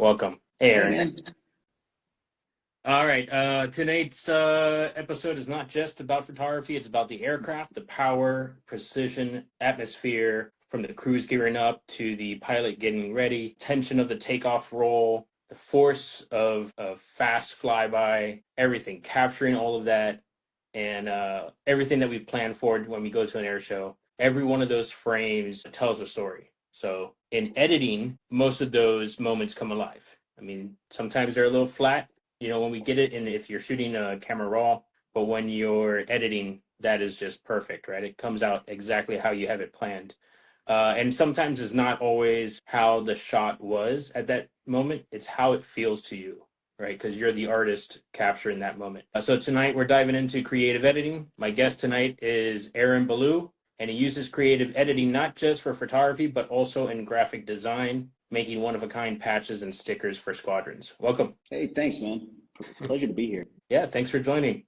Welcome. Hey, Hey, Aaron. man. All right. Tonight's episode is not just about photography, it's about the aircraft, the power, precision, atmosphere, from the crews gearing up to the pilot getting ready, tension of the takeoff roll, the force of a fast flyby, everything, capturing all of that, and everything that we plan for when we go to an air show. Every one of those frames tells a story. So in editing, most of those moments come alive. I mean, sometimes they're a little flat, when we get it, and if you're shooting a camera raw, but when you're editing, that is just perfect, right? It comes out exactly how you have it planned. And sometimes it's not always how the shot was at that moment, it's how it feels to you, right? Because you're the artist capturing that moment. So tonight we're diving into creative editing. My guest tonight is Aaron Ballew, and he uses creative editing not just for photography, but also in graphic design, making one-of-a-kind patches and stickers for squadrons. Welcome. Hey, thanks, man. Pleasure to be here. Yeah, thanks for joining.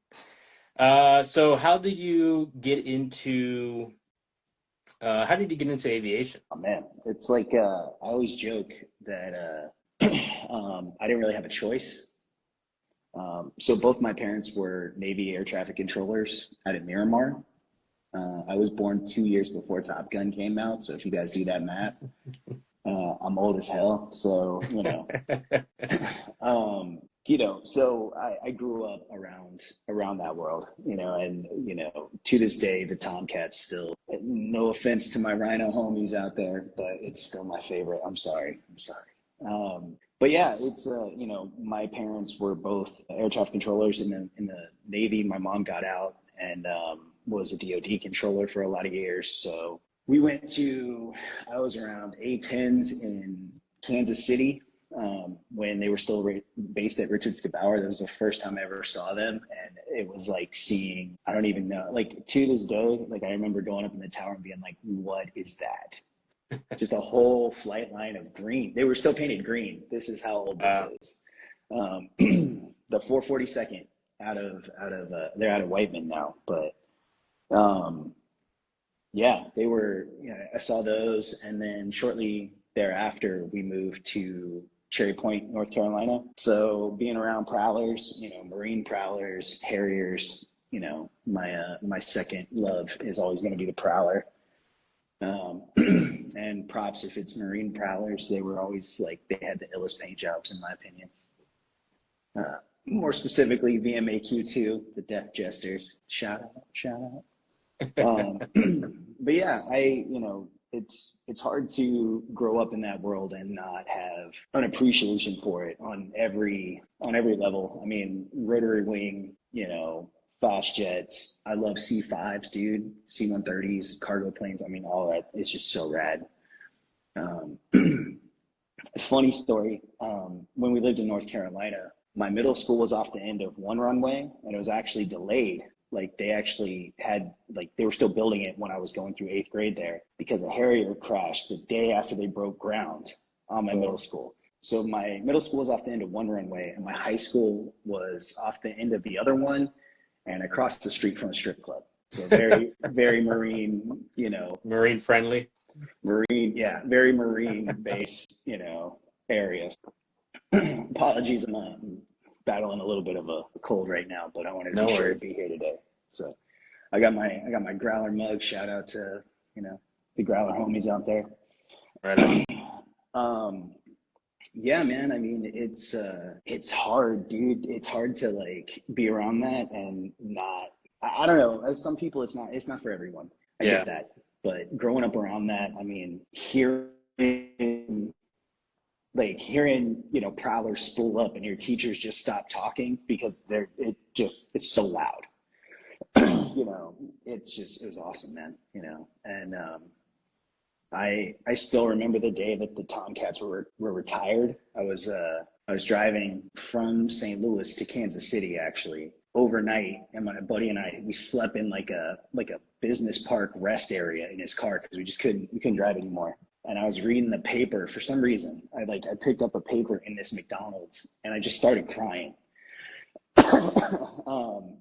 So how did you get into aviation? Oh, man. It's like I always joke that I didn't really have a choice. So both my parents were Navy air traffic controllers out at Miramar. I was born 2 years before Top Gun came out. So if you guys do that math, I'm old as hell. So, so I grew up around that world, and to this day the Tomcat's still, no offense to my Rhino homies out there, but it's still my favorite. I'm sorry. But yeah, it's my parents were both air traffic controllers in the Navy. My mom got out and was a DoD controller for a lot of years. So I was around A-10s in Kansas City. When they were still based at Richards Gebaur. That was the first time I ever saw them, and it was like seeing, I don't even know, like to this day, like I remember going up in the tower and being like, what is that? Just a whole flight line of green. They were still painted green. This is how old this is. The 442nd they're out of Whiteman now, but yeah, they were, I saw those, and then shortly thereafter we moved to Cherry Point, North Carolina. So being around prowlers, Marine prowlers, Harriers, my second love is always going to be the prowler. And props if it's Marine prowlers, they were always they had the illest paint jobs in my opinion. More specifically, VMAQ2, the Death Jesters. Shout out. But yeah, it's hard to grow up in that world and not have an appreciation for it on every level. I mean, rotary wing, fast jets. I love C5s, dude. C-130s, cargo planes. I mean, all that. It's just so rad. Funny story. When we lived in North Carolina, my middle school was off the end of one runway, and it was actually delayed. They actually had, they were still building it when I was going through 8th grade there, because a Harrier crashed the day after they broke ground on my middle school. So my middle school was off the end of one runway, and my high school was off the end of the other one and across the street from a strip club. So very, very Marine, Marine friendly. Marine, yeah, very Marine based, areas. Apologies, I'm battling a little bit of a cold right now, but I wanted to be sure to be here today. So I got my Growler mug. Shout out to the Growler homies out there. Right on. Yeah, man. I mean, it's hard, dude. It's hard to be around that and not. I don't know. As some people, it's not for everyone. I get that, but growing up around that, I mean, hearing prowlers spool up and your teachers just stop talking because it's so loud. It was awesome, man. And I still remember the day that the Tomcats were retired. I was driving from St. Louis to Kansas City actually overnight, and my buddy and we slept in like a business park rest area in his car because we couldn't drive anymore. And I was reading the paper for some reason. I picked up a paper in this McDonald's and I just started crying.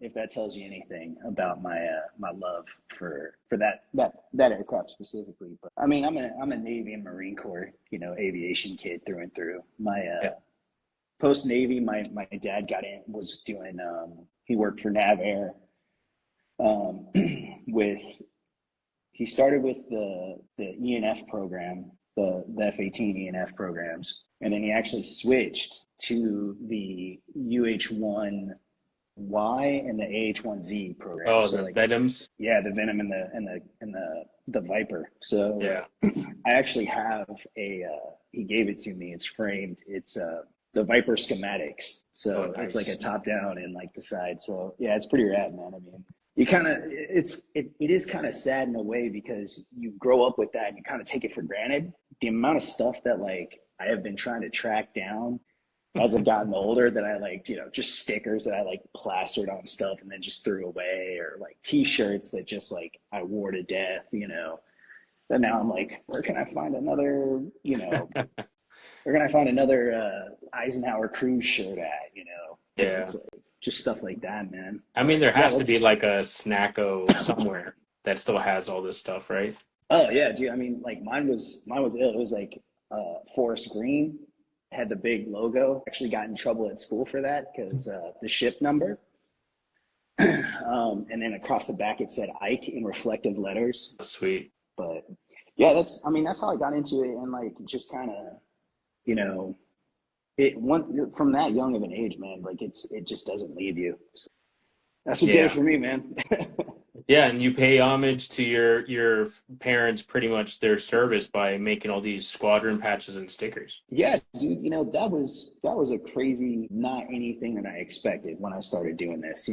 If that tells you anything about my love for that aircraft specifically. But I mean, I'm a Navy and Marine Corps, aviation kid through and through. My Yeah. post Navy, my dad was doing he worked for Nav Air um, with he started with the ENF program, the F-18 ENF programs, and then he actually switched to the UH-1Y and the AH-1Z program. Oh, So the like, Venoms. yeah, the Venom and the Viper. So Yeah. I actually have he gave it to me. It's framed. It's the Viper schematics. Oh, So it's like a nice. top down and like the side. So yeah, it's pretty rad, man. I mean, you kind of it is kind of sad in a way because you grow up with that and you kind of take it for granted. The amount of stuff that like I have been trying to track down as I've gotten older that I like, just stickers that I like plastered on stuff and then just threw away, or like T-shirts that just like I wore to death. But now I'm like, where can I find another Eisenhower cruise shirt at? So Yeah. it's like just stuff like that, man. I mean, But there yeah, has to be let's. like a Snacko somewhere that still has all this stuff, right? Oh yeah, dude. I mean, like mine was ill. It was like forest green, had the big logo. Actually got in trouble at school for that because the ship number. And then across the back it said Ike in reflective letters. Sweet. But yeah, that's how I got into it, and like just kind of, you know, it one from that young of an age, man. Like it just doesn't leave you. So that's what did it Yeah. for me, man. Yeah, and you pay homage to your parents, pretty much their service by making all these squadron patches and stickers. Yeah, dude. That was a crazy, not anything that I expected when I started doing this.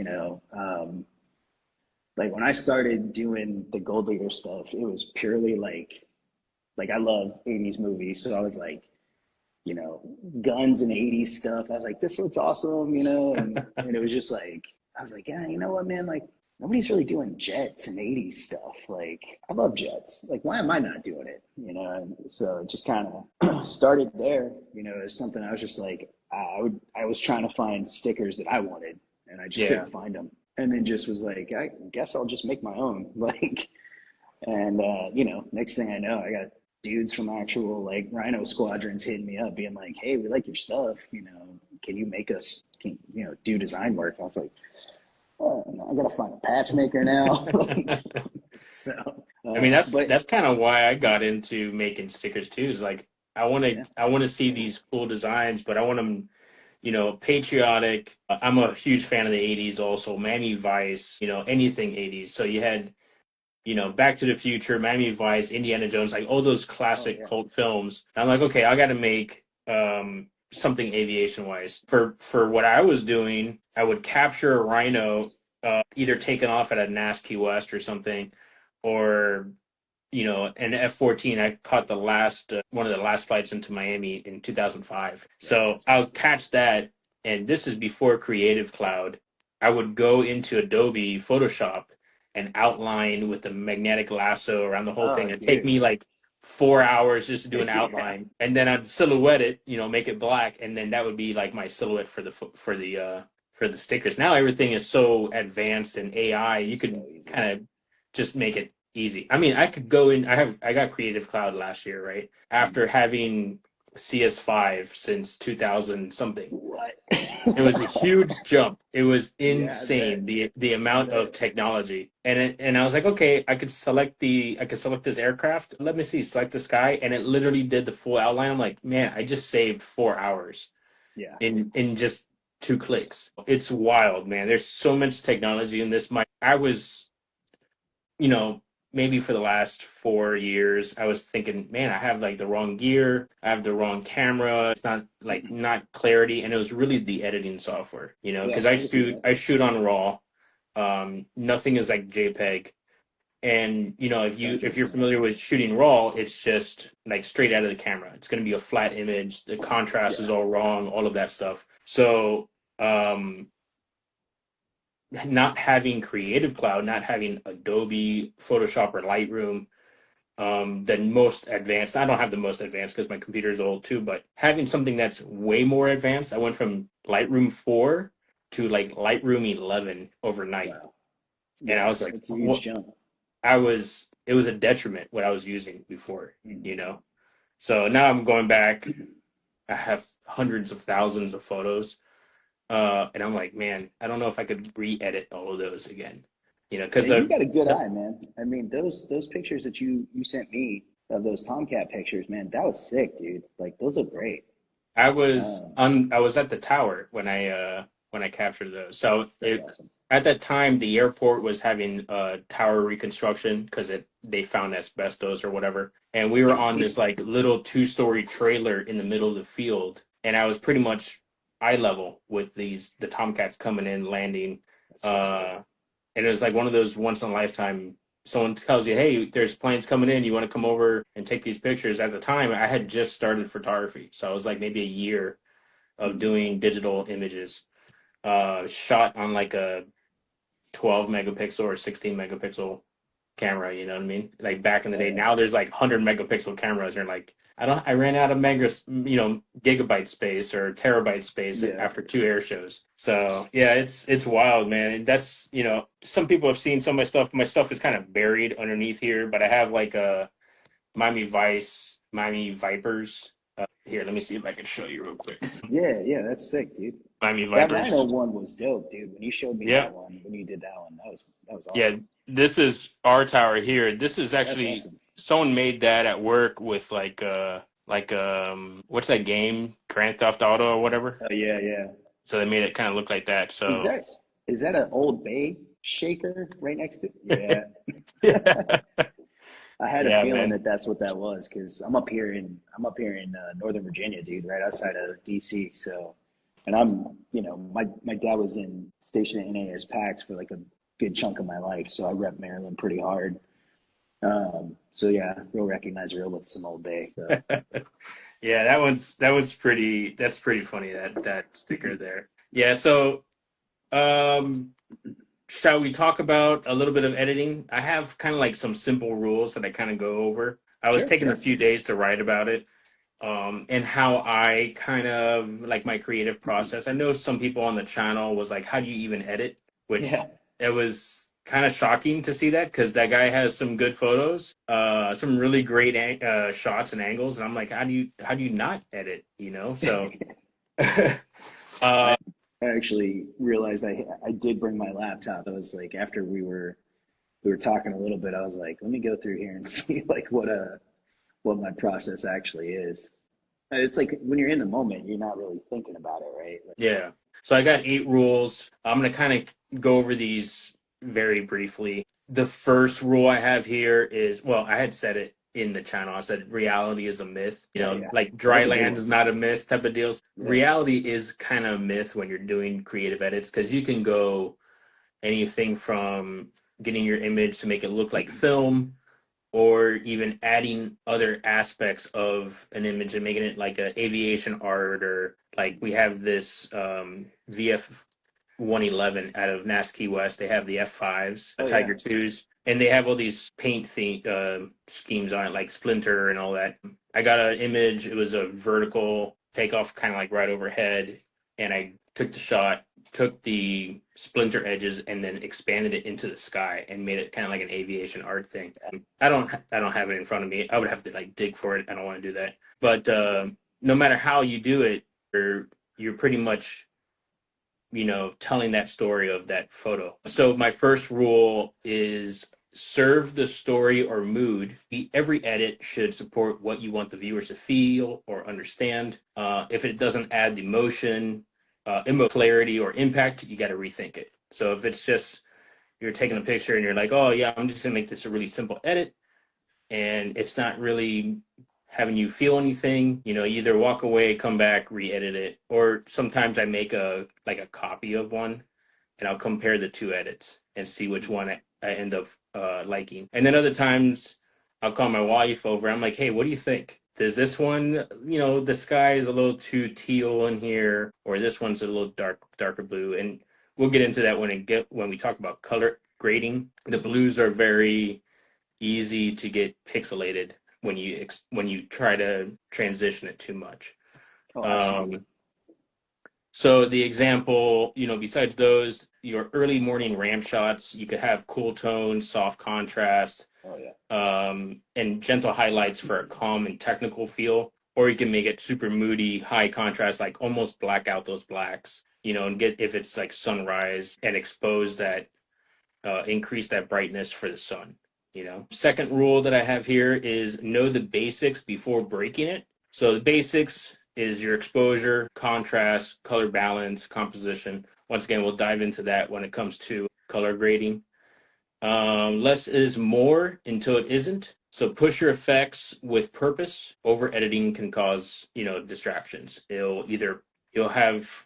Like when I started doing the gold leader stuff, it was purely like I love '80s movies, so I was like, guns and '80s stuff. I was like, this looks awesome, and it was just like I was like, yeah, you know what, man, like nobody's really doing jets and '80s stuff. Like I love jets. Like why am I not doing it? And so it just kind of started there. As something I was just like I was trying to find stickers that I wanted, and I just Yeah. couldn't find them. And then just was like, I guess I'll just make my own. Like, and next thing I know, I got dudes from actual like Rhino squadrons hitting me up, being like, "Hey, we like your stuff. Can you make us, do design work?" I was like, "Oh, no, I gotta find a patch maker now." So, I mean, but that's kind of why I got into making stickers too. Is like yeah, I want to see these cool designs, but I want them, patriotic. I'm a huge fan of the '80s, also Miami Vice, anything '80s. So you had, Back to the Future, Miami Vice, Indiana Jones, like all those oh classic yeah, cult films. And I'm like, okay, I got to make something aviation wise. For what I was doing, I would capture a rhino, either taken off at a NAS Key West or something, or an F-14. I caught the last one of the last flights into Miami in 2005. yeah, So that's I'll crazy. catch that, and this is before Creative Cloud. I would go into Adobe Photoshop and outline with the magnetic lasso around the whole thing. Oh It'd take dude, me like 4 hours just to do an yeah, outline, and then I'd silhouette it, make it black, and then that would be like my silhouette for the stickers. Now everything is so advanced and AI, you so could easy. kind of just make it easy. I mean, I could go in. I got Creative Cloud last year, right? After Mhm. having CS5 since 2000 something. What? It was a huge jump. It was Yeah, I bet. insane, the I amount of bet. technology. And I was like, okay, I could select this aircraft. Let me see, select the sky, and it literally did the full outline. I'm like, man, I just saved 4 hours Yeah. in just 2 clicks. It's wild, man. There's so much technology in this. I was, you know, maybe for the last 4 years, I was thinking, man, I have like the wrong gear, I have the wrong camera, it's not like not clarity, and it was really the editing software, Yeah, because I can see that. I shoot on RAW, nothing is like JPEG, and Gotcha. if you're familiar with shooting RAW, it's just like straight out of the camera. It's going to be a flat image, the contrast is Yeah. all wrong, all of that stuff. So not having Creative Cloud, not having Adobe Photoshop or Lightroom, the most advanced. I don't have the most advanced because my computer is old too, but having something that's way more advanced. I went from Lightroom 4 to like Lightroom 11 overnight. Wow. And I Yeah, was like, that's a huge what? jump. It was a detriment what I was using before, Mhm. you know? So now I'm going back. I have hundreds of thousands of photos. And I'm like, man, I don't know if I could re-edit all of those again, because And you got a good eye, man. I mean, those pictures that you sent me of those Tomcat pictures, man, that was sick, dude. Like those look great. Um, I was at the tower when I captured those. So that's awesome. at that time the airport was having tower reconstruction because it they found asbestos or whatever. And we were on this like little two-story trailer in the middle of the field, and I was pretty much eye level with the Tomcats coming in, landing. That's so sick. Uh and it was like one of those once in a lifetime, someone tells you, hey, there's planes coming in, you want to come over and take these pictures. At the time I had just started photography, so I was like maybe a year of Mhm. doing digital images, shot on like a 12 megapixel or 16 megapixel camera, you know what I mean? Like back in the Oh day. yeah. Now there's like 100 megapixel cameras, and you're like, I ran out of gigabyte space or terabyte space Yeah. after two air shows. So yeah, it's wild, man. And that's, some people have seen some of my stuff. My stuff is kind of buried underneath here, but I have like a Miami Vice, Miami Vipers. Here, let me see if I can show you real quick. Yeah, yeah, that's sick, dude. Miami That Rhino Vipers. one was dope, dude. When you showed me Yeah. that one, when you did that one, that was Yeah, awesome. this is our tower here. This is That's actually awesome. someone made that at work with what's that game? Grand Theft Auto or whatever. Oh yeah, yeah. So they made it kind of look like that. Is So that is that an Old Bay shaker right next to? Yeah. yeah. I had a Yeah, feeling man. that that's what that was because I'm up here in Northern Virginia, dude, right outside of DC. So, and my dad was stationed at NAS PAX for like a good chunk of my life, so I rep Maryland pretty hard. So yeah, real recognize real with some Old Bay. So Yeah, that's pretty funny, that sticker there. Yeah, so um shall we talk about a little bit of editing? I have kind of like some simple rules that I kind of go over. I was sure, taking a yeah, few days to write about it, and how I kind of like my creative process. I know some people on the channel was like, "How do you even edit?" Which yeah. it was kind of shocking to see that because that guy has some good photos, some really great shots and angles, and I'm like, how do you not edit? So I uh, I actually realized I did bring my laptop. I was like after we were talking a little bit, I was like, let me go through here and see like what my process actually is. It's like when you're in the moment, you're not really thinking about it, right? Like, yeah. So I got 8 rules. I'm gonna kind of go over these very briefly. The first rule I have here is, well, I had said it in the channel. I said reality is a myth. oh yeah, Like dry that's a good land one. is not a myth type of deals. Yeah, Reality is kind of a myth when you're doing creative edits because you can go anything from getting your image to make it look like film, or even adding other aspects of an image and making it like a aviation art, or like we have this VF 111 out of Nasky West. They have the F5s, the oh yeah, Tiger 2s, and they have all these paint schemes on it, like Splinter and all that. I got an image. It was a vertical takeoff, kind of like right overhead, and I took the shot, took the splinter edges, and then expanded it into the sky and made it kind of like an aviation art thing. I don't have it in front of me. I would have to like dig for it. I don't want to do that. But no matter how you do it, you're pretty much telling that story of that photo. So my first rule is serve the story or mood. Every edit should support what you want the viewers to feel or understand. If it doesn't add the emotion, clarity, or impact, you got to rethink it. So if it's just you're taking a picture and you're like, oh yeah, I'm just gonna make this a really simple edit, and it's not really having you feel anything, you either walk away, come back, re-edit it, or sometimes I make a copy of one and I'll compare the two edits and see which one I end up liking. And then other times I'll call my wife over. I'm like, hey, what do you think? Does this one, the sky is a little too teal in here, or this one's a little darker blue? And we'll get into that when we talk about color grading. The blues are very easy to get pixelated when you try to transition it too much. oh absolutely. Um, So the example, besides those, your early morning ramp shots, you could have cool tones, soft contrast, Oh yeah. and gentle highlights for a calm and technical feel. Or you can make it super moody, high contrast, like almost black out those blacks, and get if it's like sunrise and expose that, increase that brightness for the sun. Second rule that I have here is know the basics before breaking it. So the basics is your exposure, contrast, color balance, composition. Once again, we'll dive into that when it comes to color grading. Less is more until it isn't. So push your effects with purpose. Over editing can cause, distractions. You'll have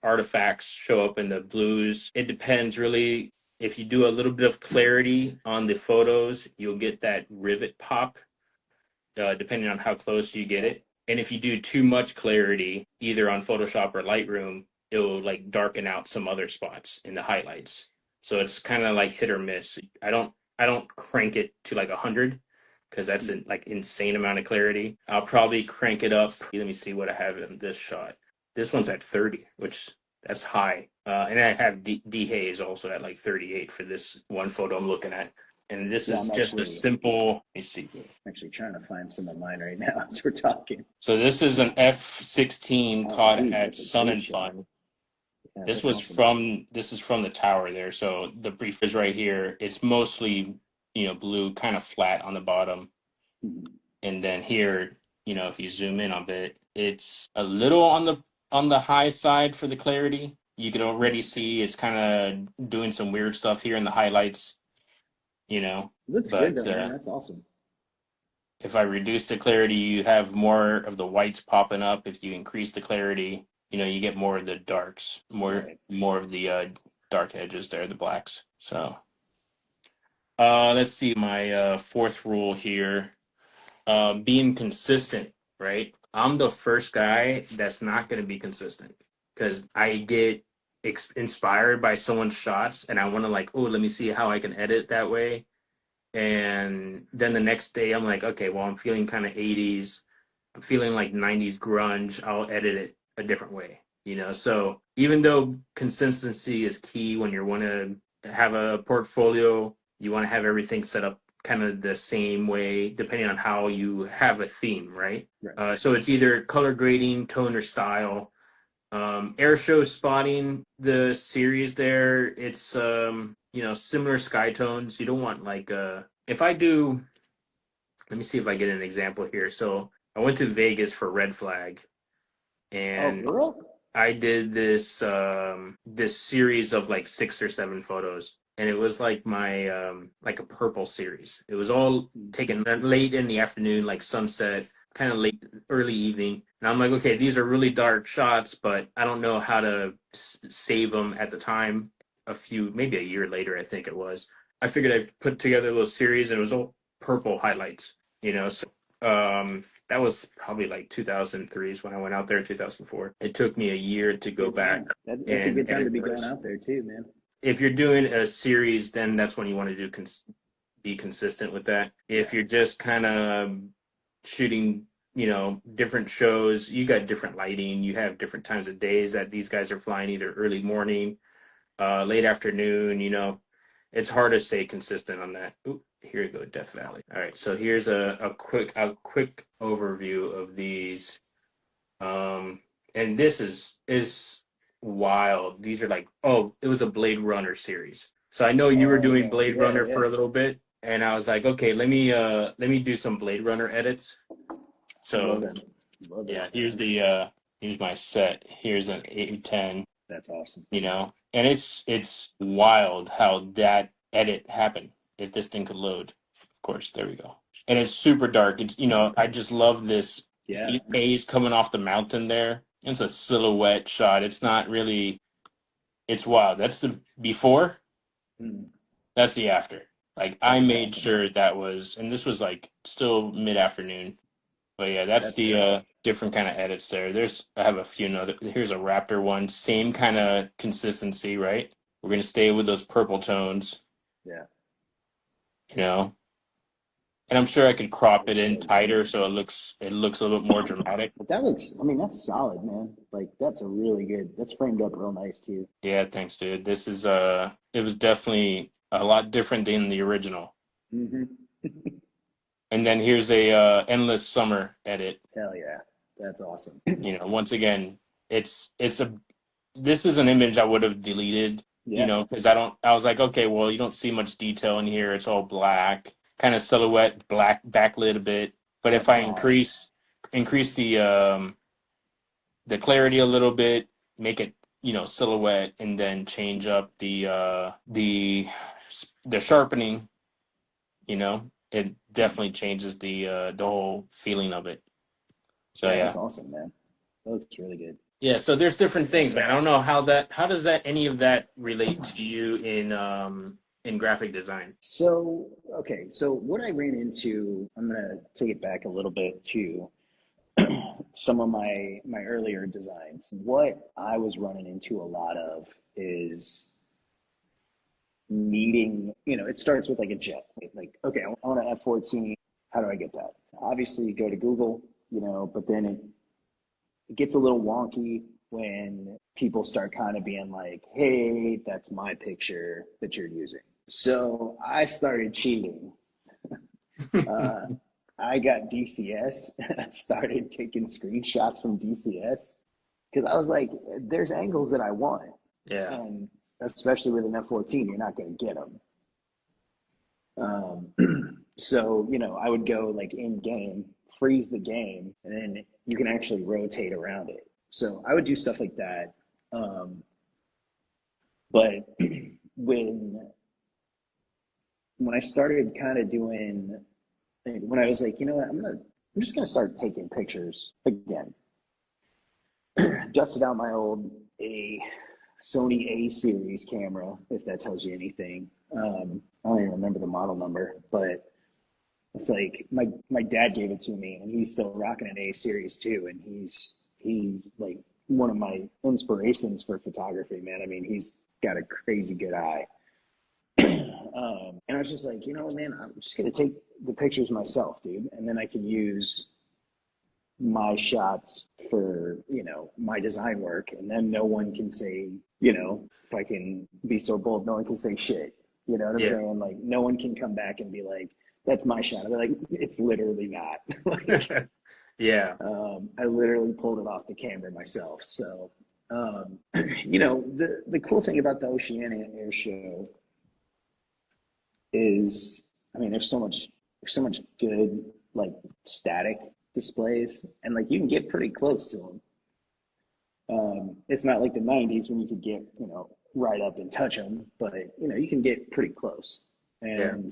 artifacts show up in the blues. It depends really. If you do a little bit of clarity on the photos, you'll get that rivet pop, depending on how close you get it. And if you do too much clarity, either on Photoshop or Lightroom, it'll like darken out some other spots in the highlights. So it's kind of like hit or miss. I don't crank it to like 100 because that's like insane amount of clarity. I'll probably crank it up. Let me see what I have in this shot. This one's at 30, which that's high. And I have dehaze also at like 38 for this one photo I'm looking at. And this is just a simple, let me see. I'm actually trying to find some of mine right now as we're talking. So this is an F-16 caught at Sun and Fun. Yeah, this is from the tower there. So the brief is right here. It's mostly, blue, kind of flat on the bottom. Mm-hmm. And then here, if you zoom in a bit, it's a little on the high side for the clarity. You can already see it's kind of doing some weird stuff here in the highlights. Looks good though, man. That's awesome. If I reduce the clarity, you have more of the whites popping up. If you increase the clarity, you get more of the darks, more of the dark edges there, the blacks. So let's see my fourth rule here. Being consistent, right? I'm the first guy that's not going to be consistent because I get inspired by someone's shots and I want to like, oh, let me see how I can edit that way. And then the next day I'm like, okay, well, I'm feeling kind of 80s. I'm feeling like 90s grunge. I'll edit it a different way, So even though consistency is key when you want to have a portfolio, you want to have everything set up kind of the same way, depending on how you have a theme, right? So it's either color grading, tone, or style. Air show spotting, the series there, it's similar sky tones. You don't want like if I do, let me see if I get an example here. So I went to Vegas for Red Flag, and I did this this series of like 6 or 7 photos, and it was like my like a purple series. It was all taken late in the afternoon, like sunset, kind of late early evening. And I'm like, okay, these are really dark shots, but I don't know how to save them at the time. Maybe a year later, I think it was. I figured I'd put together a little series, and it was all purple highlights, So that was probably like 2003 is when I went out there, 2004. It took me a year to go back. That's a good time to be going out there too, man. If you're doing a series, then that's when you want to do be consistent with that. If you're just kind of shooting, different shows, you got different lighting, you have different times of days that these guys are flying, either early morning, late afternoon, it's hard to stay consistent on that. Ooh, here you go, Death Valley. All right, so here's a quick overview of these. And this is wild. These are like, it was a Blade Runner series. So I know you were doing Blade Runner for a little bit, and I was like, okay, let me do some Blade Runner edits. So Love it. Here's my set. Here's an 810. That's awesome. And it's wild how that edit happened. If this thing could load, of course, there we go. And it's super dark. It's I just love this haze coming off the mountain there. It's a silhouette shot. It's not really. It's wild. That's the before. That's the after. Like I made sure that was, and this was like still mid-afternoon. But yeah, that's the different kind of edits there. I have a few other. Here's a Raptor one, same kind of consistency, right? We're gonna stay with those purple tones. Yeah. And I'm sure I could crop it It's in so good. tighter so it looks a little bit more dramatic. But that looks, I mean, that's solid, man. Like that's a really good. That's framed up real nice too. Yeah, thanks, dude. This is it was definitely a lot different than the original. Hmm. And then here's a endless summer edit. Hell yeah, that's awesome. Once again, it's a this is an image I would have deleted, Yeah, because I was like, okay, well, you don't see much detail in here. It's all black, kind of silhouette, black backlit a bit. But if that's I hard. increase the clarity a little bit, make it, silhouette, and then change up the sharpening, it definitely changes the whole feeling of it. So Yeah, yeah. that's awesome, man. That looks really good. Yeah, so there's different things, man. I don't know how does that any of that relate to you in graphic design? So, okay, so what I ran into, I'm gonna take it back a little bit to some of my earlier designs. What I was running into a lot of is needing, it starts with like a jet. Like, okay, I want an F-14. How do I get that? Obviously, you go to Google, but then it gets a little wonky when people start kind of being like, hey, that's my picture that you're using. So I started cheating. Uh, I got DCS and I started taking screenshots from DCS because I was like, there's angles that I want. Yeah. And especially with an F-14, you're not going to get them. So, I would go like in game, freeze the game, and then you can actually rotate around it. So I would do stuff like that. But when when I started kind of doing, when I was like, you know what, I'm just gonna start taking pictures again. Dusted out my old a Sony A series camera, if that tells you anything. I don't even remember the model number, but it's like my dad gave it to me, and he's still rocking an A series too, and he's like one of my inspirations for photography, man. I mean, he's got a crazy good eye. And I was just like, man, I'm just gonna take the pictures myself, dude, and then I can use my shots for my design work, and then no one can say, if I can be so bold, no one can say shit. You know what I'm Yeah. saying? Like, no one can come back and be like, that's my shot. I'll be like, it's literally not. Like, Yeah. I literally pulled it off the camera myself. So, the cool thing about the Oceania Air Show is, I mean, there's so much good like static displays, and like you can get pretty close to them. It's not like the '90s when you could get right up and touch them, but you can get pretty close. Yeah. And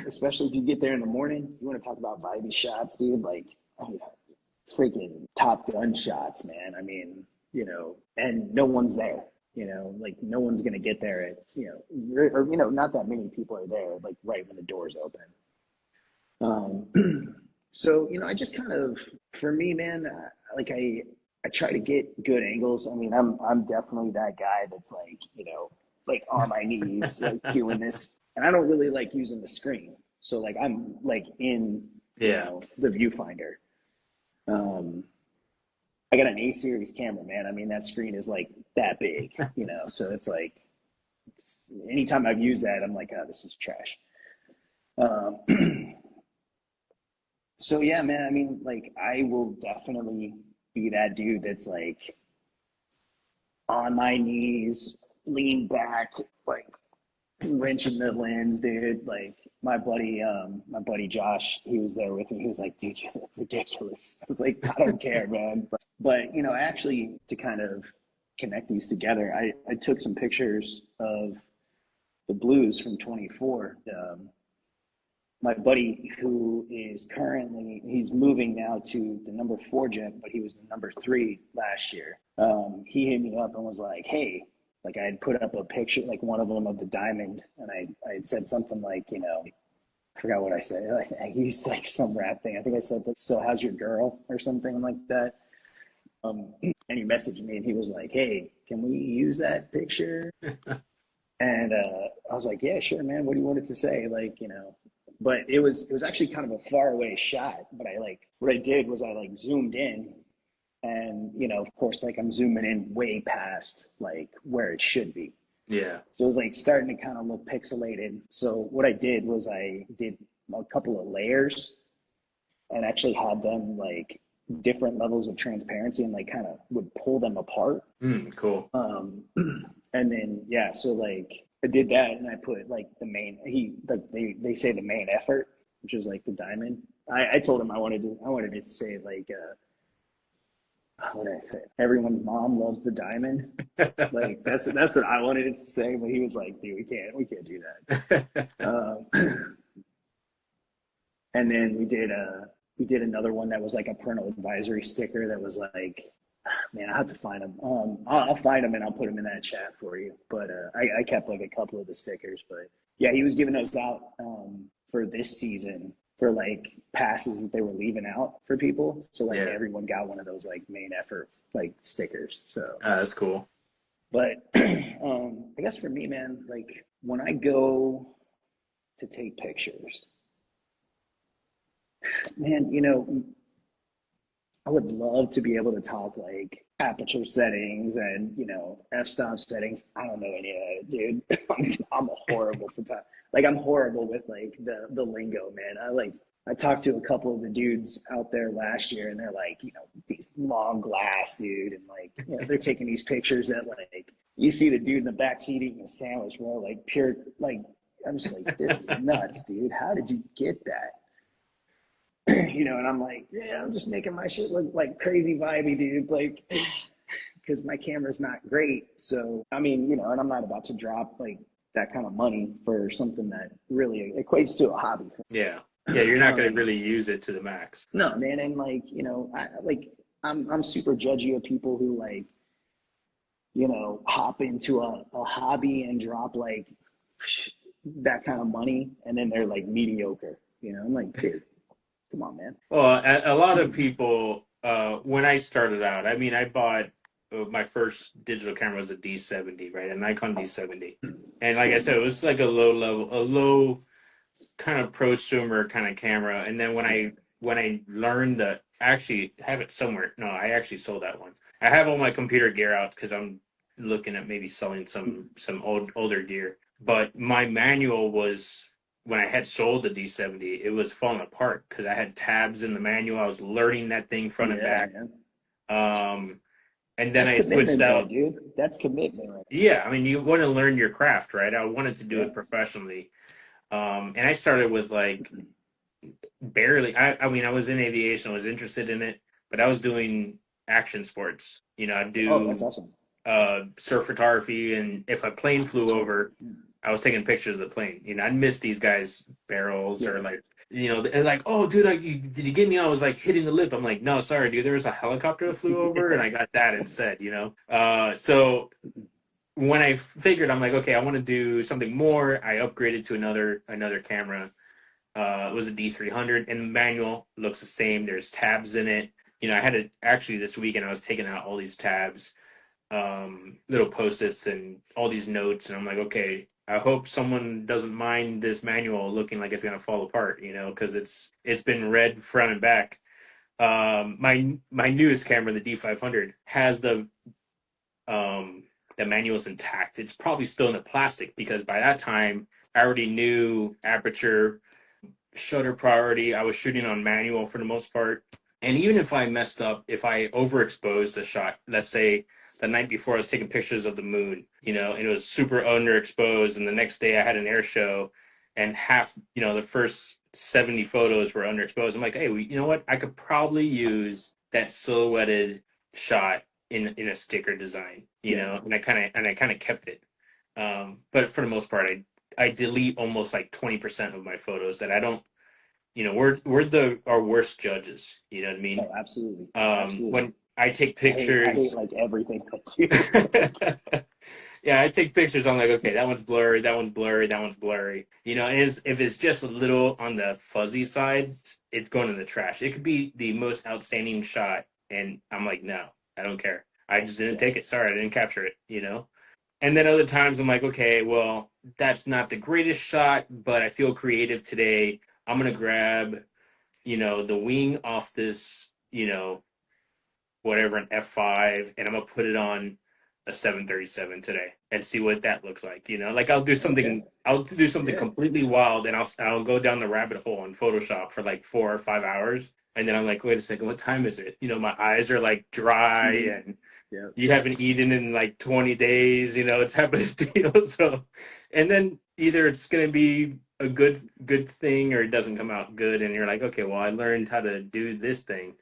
especially if you get there in the morning, you want to talk about vibey shots, dude. Like, oh, yeah, freaking Top Gun shots, man. I mean, and no one's there. Like no one's gonna get there at or not that many people are there like right when the doors open. So I just kind of, for me, man, like I try to get good angles. I mean, I'm definitely that guy that's like like on my knees like doing this, and I don't really like using the screen. So like I'm like in Yeah. the viewfinder. I got an A series camera, man. I mean, that screen is like that big, so it's like anytime I've used that, I'm like, oh, this is trash. Um, so yeah, man, I mean, like, I will definitely be that dude that's like on my knees, lean back, like wrenching the lens, dude. Like my buddy Josh, he was there with me. He was like, dude, you look ridiculous. I was like, I don't care, man. But actually to kind of connect these together, I took some pictures of the Blues from 24. My buddy who is currently, he's moving now to the number 4 jet, but he was the number 3 last year. He hit me up and was like, hey, like I had put up a picture, like one of them of the diamond, and I had said something like, I forgot what I said. I used like some rap thing. I think I said, so how's your girl or something like that. And he messaged me and he was like, hey, can we use that picture? And I was like, yeah, sure, man. What do you want it to say? Like, but it was actually kind of a far away shot. But I like what I did was I like zoomed in, and of course, like I'm zooming in way past like where it should be. Yeah. So it was like starting to kind of look pixelated. So what I did was I did a couple of layers and actually had them like different levels of transparency and like kind of would pull them apart. Cool. And then yeah, so like I did that and I put like the main they say the main effort, which is like the diamond. I told him I wanted it to say like what did I say? Everyone's mom loves the diamond. Like that's what I wanted it to say, but he was like, dude, we can't do that. And then we did another one that was like a parental advisory sticker that was like, man, I have to find them. I'll find them and I'll put them in that chat for you. But I kept like a couple of the stickers. But yeah, he was giving those out for this season for like passes that they were leaving out for people. So like Yeah. everyone got one of those like main effort like stickers. So, That's cool. but I guess for me, man, like when I go to take pictures, man, I would love to be able to talk like aperture settings and f-stop settings. I don't know any of that, dude. I'm a horrible photographer. Like I'm horrible with like the lingo, man. I talked to a couple of the dudes out there last year, and they're like, these long glass, dude, and like, they're taking these pictures that like you see the dude in the back seat eating a sandwich, bro. Like pure, like I'm just like, this is nuts, dude. How did you get that? And I'm like, yeah, I'm just making my shit look like crazy vibey, dude. Like, because my camera's not great. So, I mean, and I'm not about to drop like that kind of money for something that really equates to a hobby. Yeah. Yeah, you're not going to Um, really use it to the max. no, man. And like, I'm super judgy of people who like, hop into a hobby and drop like that kind of money and then they're like mediocre. I'm like, dude, come on, man. Well, a lot of people, when I started out, I mean, I bought my first digital camera was a D70, right? A Nikon D70. And like I said, it was like a low kind of prosumer kind of camera. And then when I learned that I actually have it somewhere. No, I actually sold that one. I have all my computer gear out because I'm looking at maybe selling some older gear. But my manual was when I had sold the D70, it was falling apart because I had tabs in the manual. I was learning that thing front and Yeah, back. man. Um, and then That's I switched commitment, though, out. dude. That's commitment, right? Yeah, I mean, you want to learn your craft, right? I wanted to do Yeah. it professionally. And I started with like barely. I mean, I was in aviation. I was interested in it, but I was doing action sports. I Oh, that's do awesome. surf photography, and if a plane flew That's cool. over, I was taking pictures of the plane. I'd miss these guys' barrels or Yeah. like, they're like, oh, dude, did you get me? I was like hitting the lip. I'm like, no, sorry, dude. There was a helicopter that flew over, and Yeah. I got that instead. So when I figured, I'm like, okay, I want to do something more. I upgraded to another camera. It was a D300, and the manual looks the same. There's tabs in it. I had it actually this weekend. I was taking out all these tabs, little post-its, and all these notes, and I'm like, okay, I hope someone doesn't mind this manual looking like it's gonna fall apart, because it's been read front and back. My newest camera, the D500, has um, the manual's intact. It's probably still in the plastic because by that time I already knew aperture, shutter priority. I was shooting on manual for the most part. And even if I messed up, if I overexposed a shot, let's say the night before I was taking pictures of the moon, and it was super underexposed, and the next day I had an air show, and half, the first 70 photos were underexposed. I'm like, hey, well, you know what? I could probably use that silhouetted shot in a sticker design, Yeah. and I kind of kept it. But for the most part, I delete almost like 20% of my photos that I don't. We're our worst judges. You know what I mean? Oh, absolutely. Absolutely. When I take I hate pictures, like everything that you. yeah, I take pictures. I'm like, okay, that one's blurry, that one's blurry, that one's blurry. And if it's just a little on the fuzzy side, it's going in the trash. It could be the most outstanding shot, and I'm like, no, I don't care. I just didn't Yeah. take it. Sorry, I didn't capture it. And then other times I'm like, okay, well, that's not the greatest shot, but I feel creative today. I'm gonna grab, the wing off this, whatever, an F5, and I'm gonna put it on a 737 today and see what that looks like. Like Okay. I'll do something Yeah. completely wild, and I'll go down the rabbit hole in Photoshop for like 4 or 5 hours, and then I'm like, wait a second, what time is it? My eyes are like dry, Hmm. and Yeah. you haven't eaten in like 20 days, type of deal. So, and then either it's gonna be a good thing or it doesn't come out good, and you're like, okay, well, I learned how to do this thing.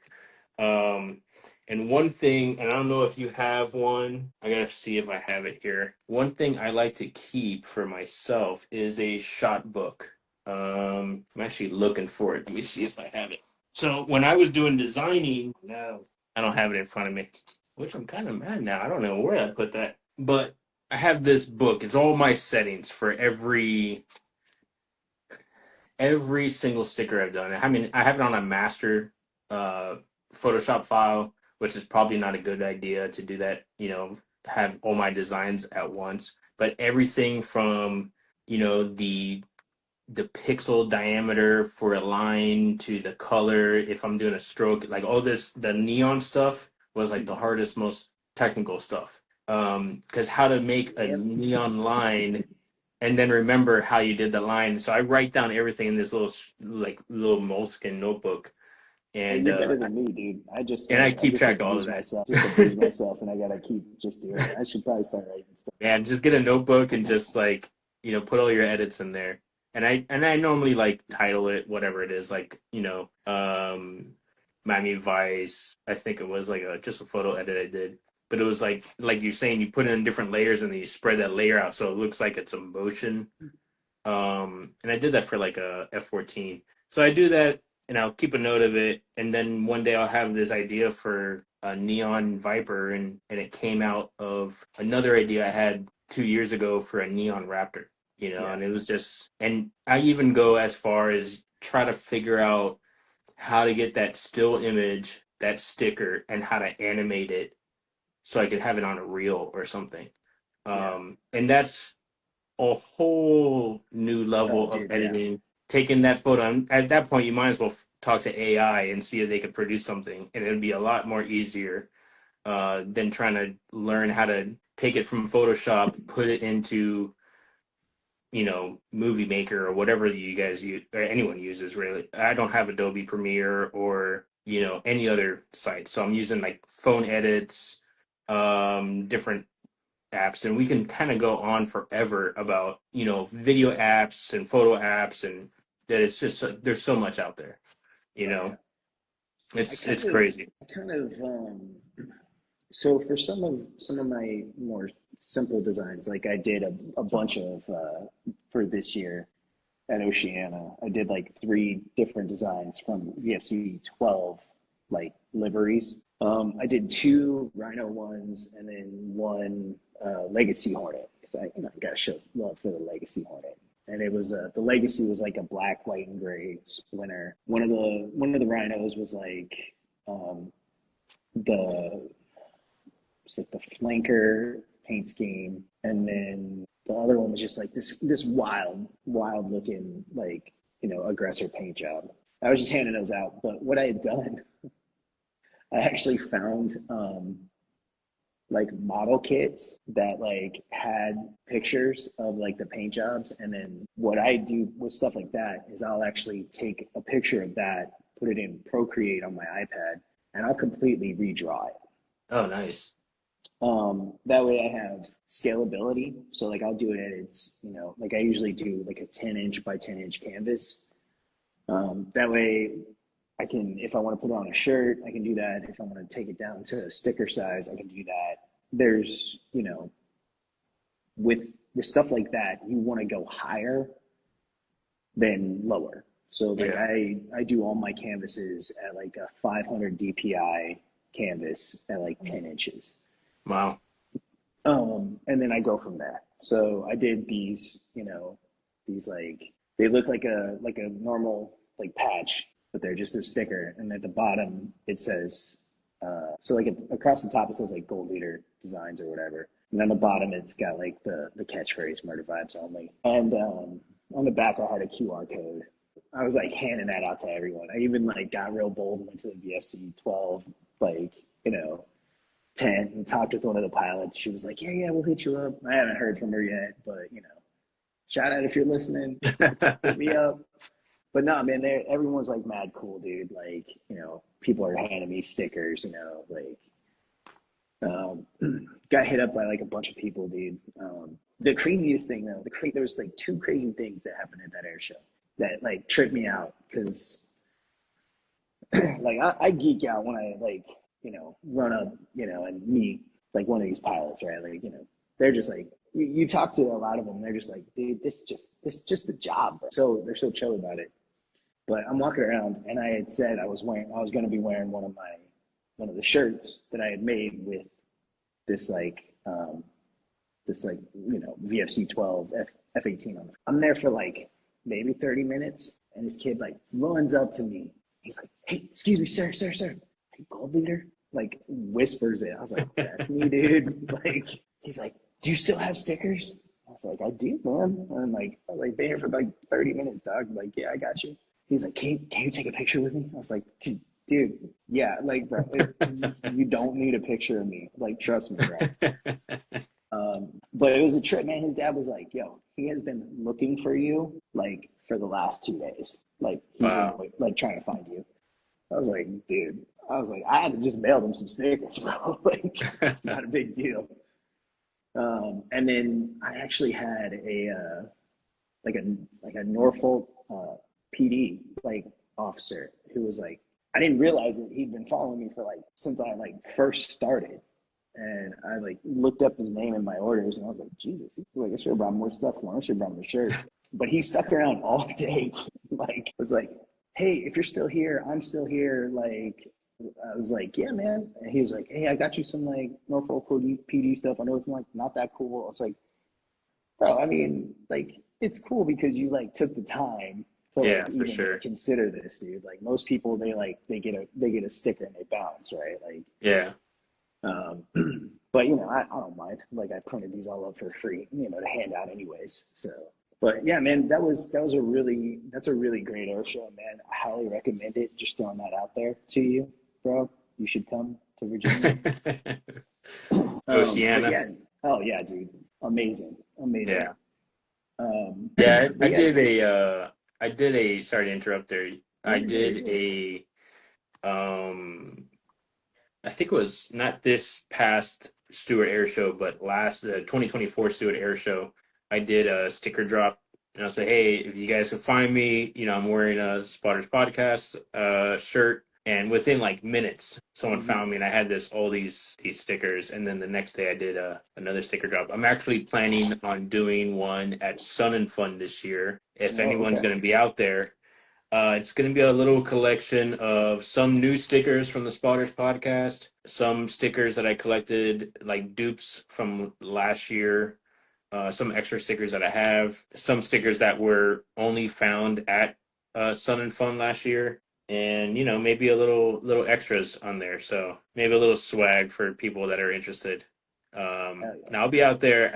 Um, and one thing, and I don't know if you have one, I gotta see if I have it here. One thing I like to keep for myself is a shot book. I'm actually looking for it. Let me see if I have it. So when I was doing designing, no, I don't have it in front of me, which I'm kind of mad now. I don't know where I put that, but I have this book. It's all my settings for every single sticker I've done. I mean, I have it on a master uh, Photoshop file, which is probably not a good idea to do that. Have all my designs at once, but everything from the pixel diameter for a line to the color, if I'm doing a stroke, like all this, the neon stuff was like the Hmm. hardest, most technical stuff. Because how to make a Yep. neon line and then remember how you did the line. So I write down everything in this little moleskin notebook, Hey, and you're uh, better than me, dude. I I keep just track of all abuse of that. myself. Just abuse myself, and I gotta keep just doing it. I should probably start writing stuff. Yeah, just get a notebook and just like put all your edits in there. And I normally like title it whatever it is, like Miami Vice. I think it was like just a photo edit I did, but it was like you're saying, you put in different layers and then you spread that layer out so it looks like it's a motion. And I did that for like a F-14. So I do that and I'll keep a note of it. And then one day I'll have this idea for a neon Viper, and it came out of another idea I had 2 years ago for a neon Raptor, Yeah. and it was just, and I even go as far as try to figure out how to get that still image, that sticker, and how to animate it so I could have it on a reel or something. Yeah. And that's a whole new Oh, level of dude. Yeah. editing. Taking that photo, and at that point, you might as well talk to AI and see if they could produce something, and it'd be a lot more easier than trying to learn how to take it from Photoshop, put it into Movie Maker or whatever you guys use or anyone uses. Really, I don't have Adobe Premiere or any other site, so I'm using like phone edits, different apps, and we can kind of go on forever about video apps and photo apps, and that it's just there's so much out there you Oh know yeah. it's crazy. I kind of so for some of my more simple designs, like I did a bunch of for this year at Oceana. I did like three different designs from VFC 12 like liveries. I did two Rhino ones and then one Legacy Hornet. I gotta show love for the Legacy Hornet. And it was the Legacy was like a black, white, and gray splinter. One of the Rhinos was like um, the it's like the flanker paint scheme, and then the other one was just like this wild looking like aggressor paint job. I was just handing those out, but what I had done, I actually found like model kits that like had pictures of like the paint jobs, and then what I do with stuff like that is I'll actually take a picture of that, put it in Procreate on my iPad, and I'll completely redraw it. Oh, nice. That way I have scalability. So like I'll do it at its, like I usually do like a 10-inch by 10-inch canvas. That way I can, if I want to put it on a shirt, I can do that. If I want to take it down to a sticker size, I can do that. There's, with with stuff like that, you want to go higher than lower. So like Yeah. I do all my canvases at like a 500 DPI canvas at like 10 inches. Wow. And then I go from there. So I did these, these like they look like a normal like patch, but they're just a sticker. And at the bottom it says, so like across the top it says like Gold Leader Designs or whatever. And on the bottom, it's got like the catchphrase "Murder Vibes Only." And on the back, I had a QR code. I was like handing that out to everyone. I even like got real bold and went to the VFC 12, like, you know, tent and talked with one of the pilots. She was like, yeah, we'll hit you up. I haven't heard from her yet, but you know, shout out if you're listening, hit me up. But no, man, everyone's like mad cool, dude. Like, you know, people are handing me stickers, you know, like, um, got hit up by like a bunch of people, dude. The craziest thing though, there was like two crazy things that happened at that air show that like tripped me out because like I geek out when I like, you know, run up, you know, and meet like one of these pilots, right? Like, you know, they're just like you talk to a lot of them, they're just like, dude, this is just the job, bro. So they're so chill about it. But I'm walking around and I had said I was gonna be wearing one of the shirts that I had made with this like you know VFC 12 F-18 on it. I'm there for like maybe 30 minutes and this kid like runs up to me. He's like, hey, excuse me, sir. Hey, gold leader? Like whispers it. I was like, that's me, dude. Like, he's like, do you still have stickers? I was like, I do, man. And I'm like, I was like, been here for like 30 minutes, dog. Like, yeah, I got you. He's like, can you take a picture with me? I was like, dude, yeah, like, bro, you don't need a picture of me. Like, trust me, bro. But it was a trip, man. His dad was like, yo, he has been looking for you like for the last 2 days. Like, he's Wow. been like trying to find you. I was like, dude, I had to just mail them some stickers, bro. Like, it's not a big deal. And then I actually had like a Norfolk PD like officer who was like, I didn't realize that he'd been following me for like since I like first started. And I like looked up his name in my orders and I was like, Jesus, like I should have brought more stuff for him. I should have brought him a shirt. But he stuck around all day. Like was like, hey, if you're still here, I'm still here. Like I was like, yeah, man. And he was like, hey, I got you some like Norfolk PD stuff. I know it's like not that cool. I was like, bro, I mean, like it's cool because you like took the time to like Yeah, for even sure. consider this, dude. Like most people, they get a sticker and they bounce, right? Like, Yeah. um, but you know, I don't mind. Like I printed these all up for free, you know, to hand out anyways. So, but yeah, man, that's a really great air show, man. I highly recommend it. Just throwing that out there to you, bro. You should come to Virginia. But Oceana. yeah, oh yeah, dude, amazing, amazing. Yeah. Yeah, But yeah, I did a sorry to interrupt there. no, I you're good, did you're good. a I think it was not this past Stewart Air Show, but last the 2024 Stewart Air Show. I did a sticker drop, and I said, "Hey, if you guys can find me, you know, I'm wearing a Spotters Podcast shirt." And within like minutes, someone Mm-hmm. found me, and I had all these stickers. And then the next day, I did another sticker drop. I'm actually planning on doing one at Sun and Fun this year. If Oh, anyone's okay. going to be out there, it's going to be a little collection of some new stickers from the Spotters podcast, some stickers that I collected, like dupes from last year, some extra stickers that I have, some stickers that were only found at Sun and Fun last year, and you know maybe a little extras on there. So maybe a little swag for people that are interested. Hell yeah. Now I'll be out there.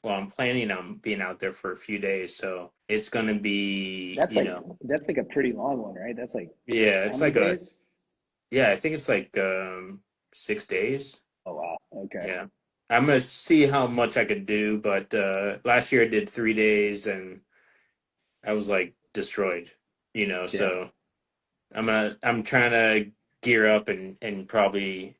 I'm planning on being out there for a few days, so it's gonna be, That's you like know, that's like a pretty long one, right? That's like yeah, how it's many like days? yeah, I think it's like 6 days. Oh wow. Okay. Yeah. I'm gonna see how much I could do, but last year I did 3 days and I was like destroyed, you know, Yeah. so I'm trying to gear up and probably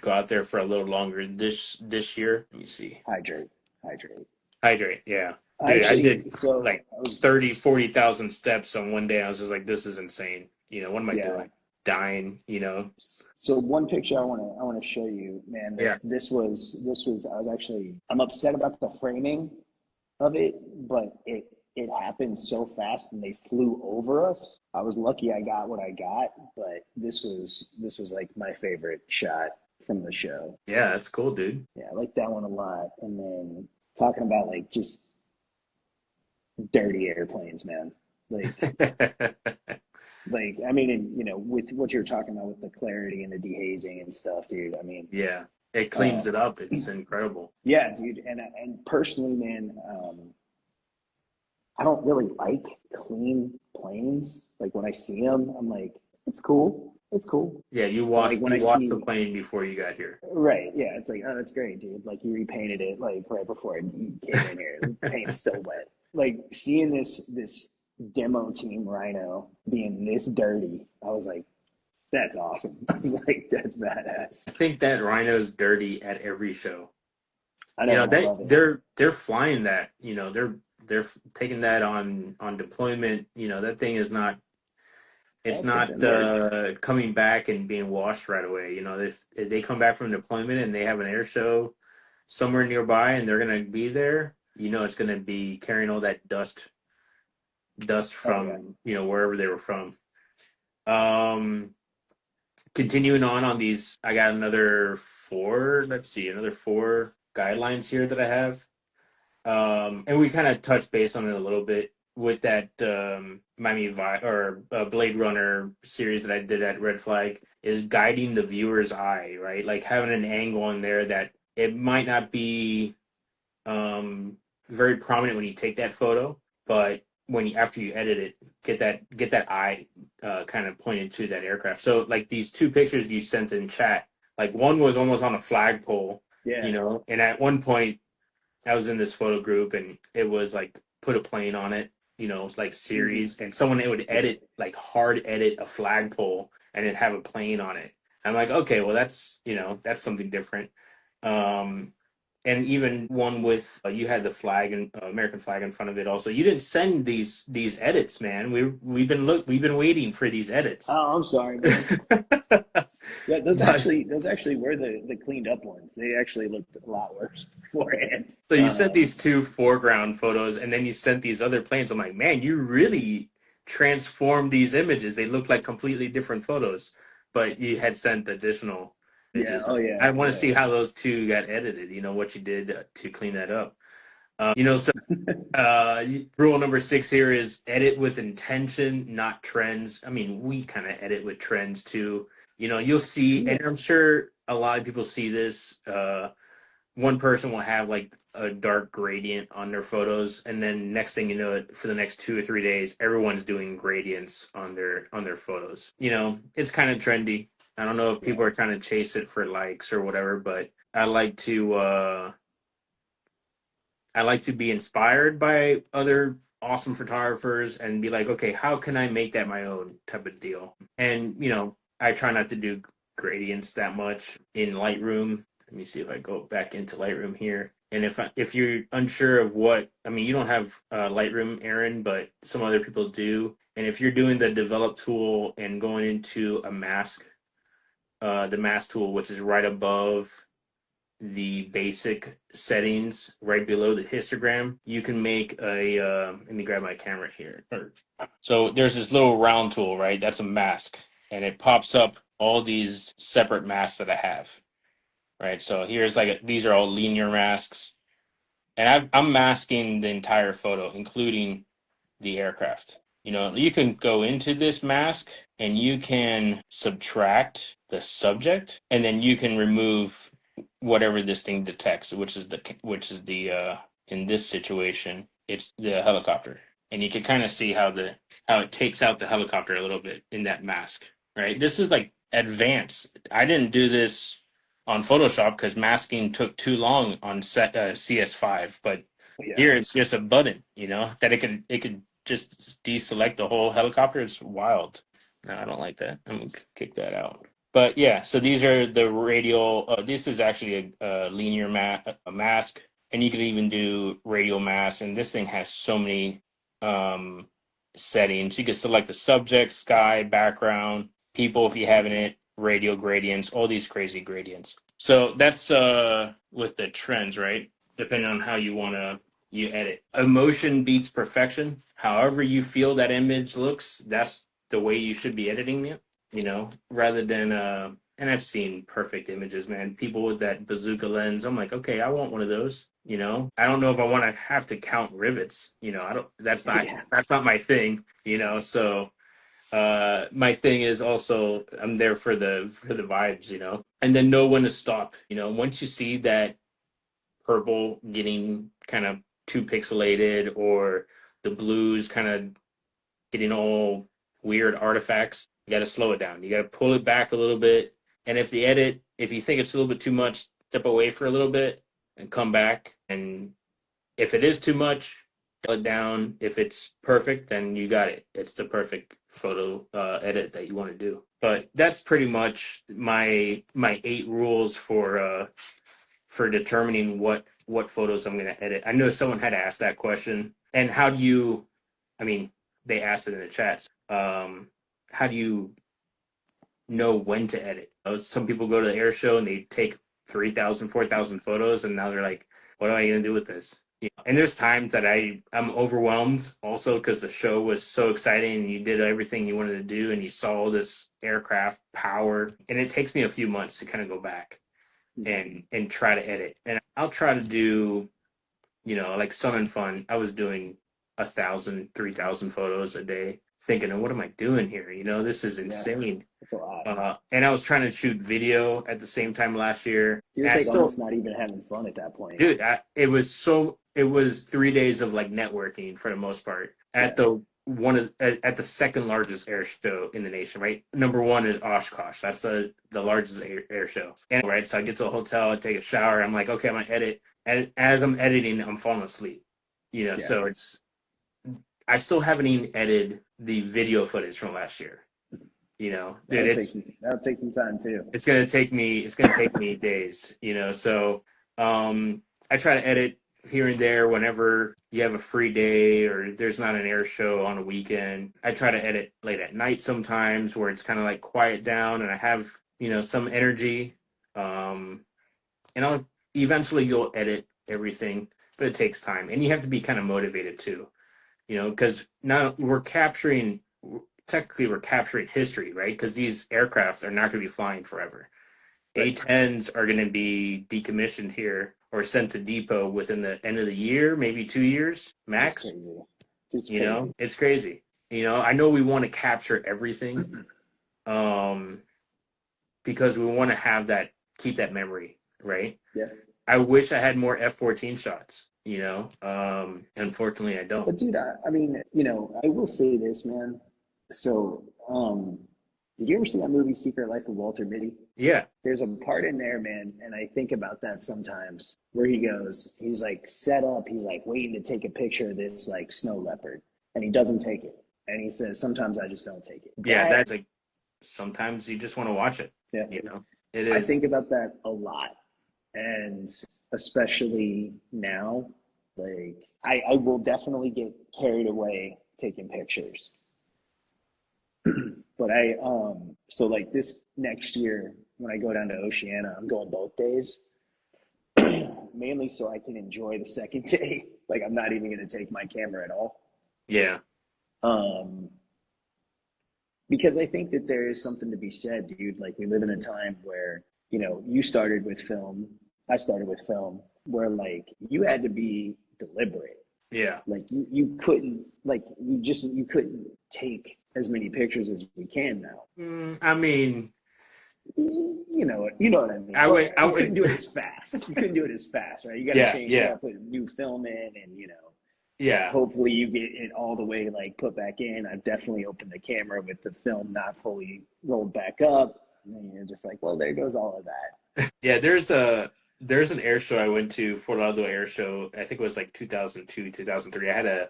go out there for a little longer this year. Let me see. Hydrate. Hydrate. Hydrate, yeah. I Dude, I actually did so like I was 30, 40,000 steps on one day. I was just like, this is insane. You know, what am I yeah. doing? Dying, you know? So one picture I wanna show you, man. Yeah. This was I was actually I'm upset about the framing of it, but it happened so fast and they flew over us. I was lucky I got what I got, but this was like my favorite shot from the show. Yeah, that's cool, dude. Yeah, I like that one a lot. And then talking about like just dirty airplanes, man. Like like I mean, and, you know, with what you're talking about with the clarity and the dehazing and stuff, dude. I mean, Yeah. It cleans it up. It's incredible. Yeah, dude. And personally, man, I don't really like clean planes. Like when I see them, I'm like, it's cool, it's cool. Yeah, But like when I you washed the see, plane before you got here. right, yeah, it's like, oh, that's great, dude. Like you repainted it like right before you came in here. The paint's still wet. Like seeing this demo team Rhino being this dirty, I was like, that's awesome. I was like, that's badass. I think that Rhino's dirty at every show. I know, and I love it. They're flying that. They're taking that on deployment. That thing is not. It's Oh, puts not in work. coming back and being washed right away. If they come back from deployment and they have an air show somewhere nearby and they're gonna be there, it's gonna be carrying all that dust Oh yeah. from wherever they were from. Um, Continuing on these, I got another four. Let's see, another four guidelines here that I have. And we kind of touched base on it a little bit with that Blade Runner series that I did at Red Flag, is guiding the viewer's eye, right? Like having an angle in there that it might not be very prominent when you take that photo, but after you edit it, get that eye kind of pointed to that aircraft. So like these two pictures you sent in chat, like one was almost on a flagpole, Yeah. and at one point I was in this photo group and it was like put a plane on it, like Mm-hmm. series, and someone would Yeah. edit, like hard edit a flagpole and it'd have a plane on it. I'm like, okay, well that's something different. Um, and even one with you had the flag and American flag in front of it. Also, you didn't send these edits, man. We've been waiting for these edits. Oh, I'm sorry, man. Yeah, But those actually were the cleaned up ones. They actually looked a lot worse beforehand. so you sent these two foreground photos, and then you sent these other planes. I'm like, man, you really transformed these images. They look like completely different photos, but you had sent additional Yeah, images. oh yeah, I want to yeah. see how those two got edited. What you did to clean that up. So rule number 6 here is edit with intention, not trends. I mean, we kind of edit with trends too. You'll see, and Yeah. I'm sure a lot of people see this. One person will have like a dark gradient on their photos, and then next thing you know, it for the next 2 or 3 days, everyone's doing gradients on their photos. It's kind of trendy. I don't know if Yeah. people are trying to chase it for likes or whatever, but I like to be inspired by other awesome photographers and be like, okay, how can I make that my own type of deal? And I try not to do gradients that much in Lightroom. Let me see if I go back into Lightroom here. And if you're unsure of what, I mean, you don't have Lightroom, Aaron, but some other people do. And if you're doing the develop tool and going into a mask, the mask tool, which is right above the basic settings right below the histogram, you can make let me grab my camera here. So there's this little round tool, right? That's a mask, and it pops up all these separate masks that I have, right? So here's these are all linear masks, and I'm masking the entire photo, including the aircraft. You can go into this mask and you can subtract the subject, and then you can remove whatever this thing detects, which is the in this situation, it's the helicopter. And you can kind of see how it takes out the helicopter a little bit in that mask, right? This is like advanced. I didn't do this on Photoshop because masking took too long on CS5, but Yeah. here it's just a button, that it could just deselect the whole helicopter. It's wild. No, I don't like that. I'm gonna kick that out. But yeah, so these are the radial. This is actually a linear a mask, and you can even do radial mask. And this thing has so many um, settings. You can select the subject, sky, background, people if you have it, radial gradients, all these crazy gradients. So that's with the trends, right? Depending on how you edit. Emotion beats perfection. However you feel that image looks, that's the way you should be editing it, rather than and I've seen perfect images, man. People with that bazooka lens. I'm like, okay, I want one of those. I don't know if I want to have to count rivets. I don't. Yeah. That's not my thing. So My thing is also I'm there for the vibes, you know, and then know when to stop. You know, once you see that purple getting kind of too pixelated or the blues kind of getting all weird artifacts, you got to slow it down. You got to pull it back a little bit. And if you think it's a little bit too much, step away for a little bit and come back. And if it is too much, dial it down. If it's perfect, then you got it. It's the perfect photo edit that you want to do. But that's pretty much my 8 rules for determining what photos I'm going to edit. I know someone had asked that question. And how do you? I mean, they asked it in the chat. How do you know when to edit? Some people go to the air show and they take 3,000, 4,000 photos, and now they're like, "What am I going to do with this?" You know, and there's times that I'm overwhelmed also because the show was so exciting and you did everything you wanted to do and you saw all this aircraft power, and it takes me a few months to kind of go back and try to edit. And I'll try to do, you know, like Sun and Fun. I was doing 1,000, 3,000 photos a day, thinking, "Oh, what am I doing here? You know, this is insane." That's a lot. And I was trying to shoot video at the same time last year. You're like almost not even having fun at that point, dude. It was 3 days of like networking for the most part at at the second largest air show in the nation. Right, number one is Oshkosh. That's the largest air show. And right, so I get to a hotel, I take a shower. I'm like, okay, I'm gonna edit. And as I'm editing, I'm falling asleep. You know, so I still haven't even edited the video footage from last year. You know, dude, that'll take some time too. It's gonna take me days. You know, so I try to edit here and there whenever you have a free day or there's not an air show on a weekend. I try to edit late at night sometimes where it's kind of like quiet down and I have, you know, some energy. And I'll eventually you'll edit everything, but it takes time and you have to be kind of motivated too, you know, because now technically we're capturing history, right? Because these aircraft are not going to be flying forever. Right. A-10s are going to be decommissioned here or sent to depot within the end of the year, maybe 2 years max. It's you know, it's crazy. You know, I know we want to capture everything, because we want to keep that memory, right? Yeah. I wish I had more F-14 shots. You know, unfortunately, I don't. But dude, I mean, you know, I will say this, man. So, did you ever see that movie Secret Life of Walter Mitty? Yeah. There's a part in there, man, and I think about that sometimes where he's like set up, he's like waiting to take a picture of this like snow leopard, and he doesn't take it. And he says, sometimes I just don't take it. Yeah, that's like sometimes you just want to watch it. Yeah. You know, it is. I think about that a lot. And especially now, like I will definitely get carried away taking pictures. But so like this next year when I go down to Oceana, I'm going both days, mainly so I can enjoy the second day. Like I'm not even going to take my camera at all. Yeah. Because I think that there is something to be said, dude. Like we live in a time where, you know, you started with film, I started with film, where like you had to be deliberate. Yeah. Like you couldn't, like you couldn't take as many pictures as we can now. I mean, you know what I mean. You couldn't do it as fast. You couldn't do it as fast, right? You got to change it up, put new film in, and you know. Yeah. Hopefully you get it all the way like put back in. I've definitely opened the camera with the film not fully rolled back up, and then you're just like, well, there goes all of that. Yeah, there's an air show I went to, Fort Lauderdale Air Show. I think it was like 2002, 2003. I had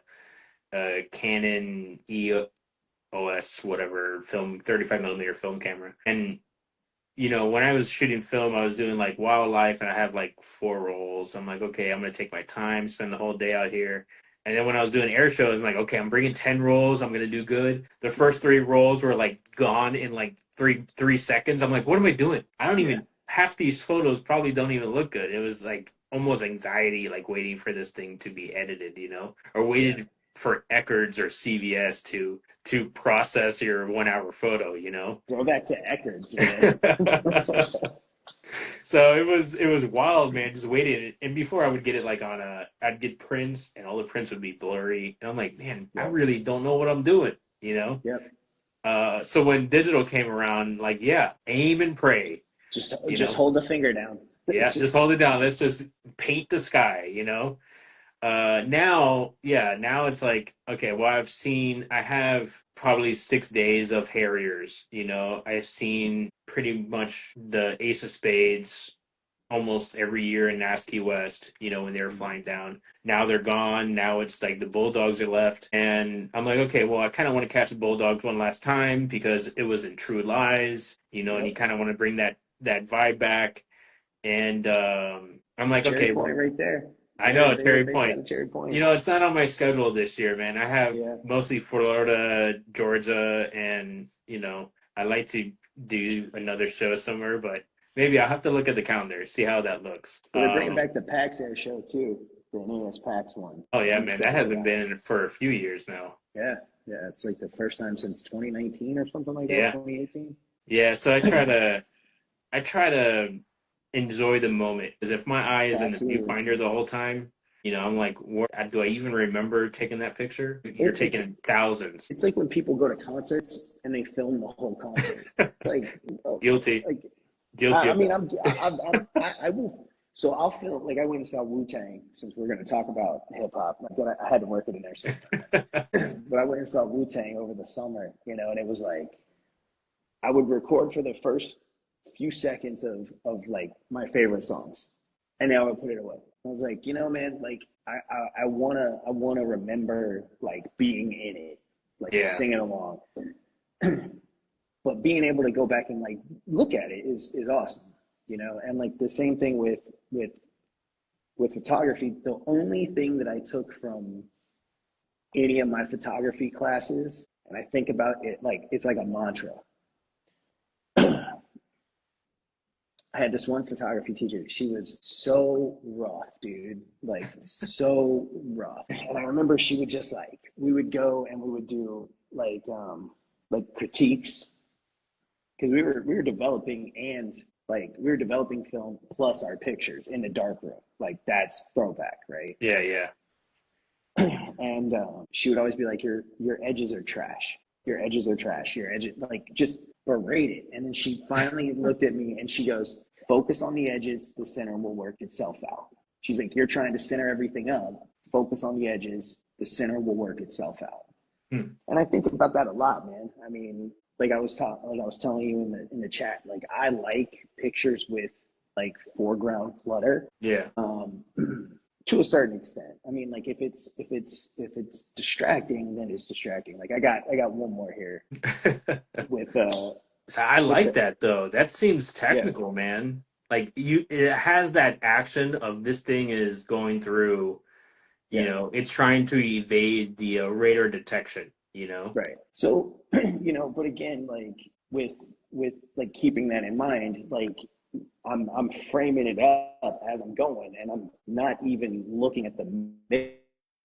a Canon EOS whatever film 35 millimeter film camera, and you know when I was shooting film, I was doing like wildlife, and I have like 4 rolls. I'm like, okay, I'm gonna take my time, spend the whole day out here. And then when I was doing air shows, I'm like, okay, I'm bringing 10 rolls. I'm gonna do good. The first 3 rolls were like gone in like three seconds. I'm like, what am I doing? I don't even. Half these photos probably don't even look good. It was like almost anxiety, like waiting for this thing to be edited, you know, or waited for Eckerd's or CVS to process your 1 hour photo, you know. Go back to Eckerd's, man. So it was wild, man, just waiting. And before I would get it like I'd get prints and all the prints would be blurry. And I'm like, man, I really don't know what I'm doing, you know? Yep. So when digital came around, like, yeah, aim and pray, you Just know? hold the finger down. Yeah, just Just hold it down. Let's just paint the sky, you know? Now, yeah, now it's like, okay, well, I have probably 6 days of Harriers, you know? I've seen pretty much the Ace of Spades almost every year in Nasty West, you know, when they were flying down. Now they're gone. Now it's like the Bulldogs are left. And I'm like, okay, well, I kind of want to catch the Bulldogs one last time because it was in True Lies, you know, and you yep. kind of want to bring that vibe back. And I'm like, Cherry okay, Point well, right there. I know it's Cherry They said Point. a Cherry You Point. know, it's not on my schedule this year, man. I have Yeah. mostly Florida, Georgia, and, you know, I like to do another show somewhere, but maybe I'll have to look at the calendar, see how that looks. Well, they're bringing back the PAX Air show too, the NAS PAX one. Oh yeah, I'm man, that excited for hasn't that. been for a few years now. Yeah, yeah, it's like the first time since 2019 or something like that, Yeah, 2018. yeah. So I try to enjoy the moment because if my eye is in the Absolutely. viewfinder the whole time, you know, I'm like, do I even remember taking that picture? You're taking It's in thousands. it's like when people go to concerts and they film the whole concert. Like, oh, Guilty, like guilty I of mean, that. I will. So I'll feel like I went and saw Wu Tang since we're going to talk about hip hop. I had to work it in there sometime. But I went and saw Wu Tang over the summer, you know, and it was like I would record for the first few seconds of like my favorite songs, and then I would put it away. I was like, you know, man, like I wanna remember like being in it, like Yeah, singing along, but being able to go back and like look at it is awesome, you know. And like the same thing with with photography. The only thing that I took from any of my photography classes, and I think about it like it's like a mantra. I had this one photography teacher. She was so rough, dude. Like so rough. And I remember she would just like we would go and we would do like critiques because we were developing and like we were developing film plus our pictures in the dark room. Like that's throwback, right? yeah, yeah. And she would always be like, your edges are trash. Your edges are trash. Your edges like just berate it. And then she finally looked at me and she goes, focus on the edges, the center will work itself out. She's like, you're trying to center everything up. Focus on the edges, the center will work itself out. Hmm. And I think about that a lot, man. I mean, like I was telling you in the chat, like I like pictures with like foreground clutter. Yeah. To a certain extent. I mean, like if it's distracting, then it's distracting. Like I got one more here with So I with like the that though. That seems yeah technical, man. Like it has that action of this thing is going through, you yeah know, it's trying to evade the radar detection, you know? right. So you know, but again, like with like keeping that in mind, like I'm framing it up as I'm going, and I'm not even looking at the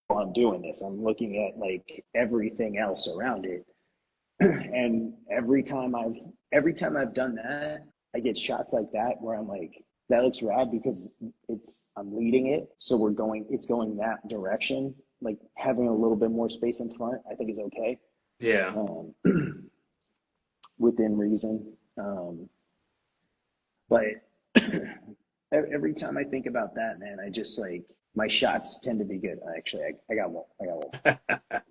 while I'm doing this. I'm looking at like everything else around it. And every time I've done that, I get shots like that where I'm like, that looks rad because it's I'm leading it, so it's going that direction. Like having a little bit more space in front, I think is okay, Yeah. um, within reason. But every time I think about that, man, I just like my shots tend to be good. Actually, I got one. I got one.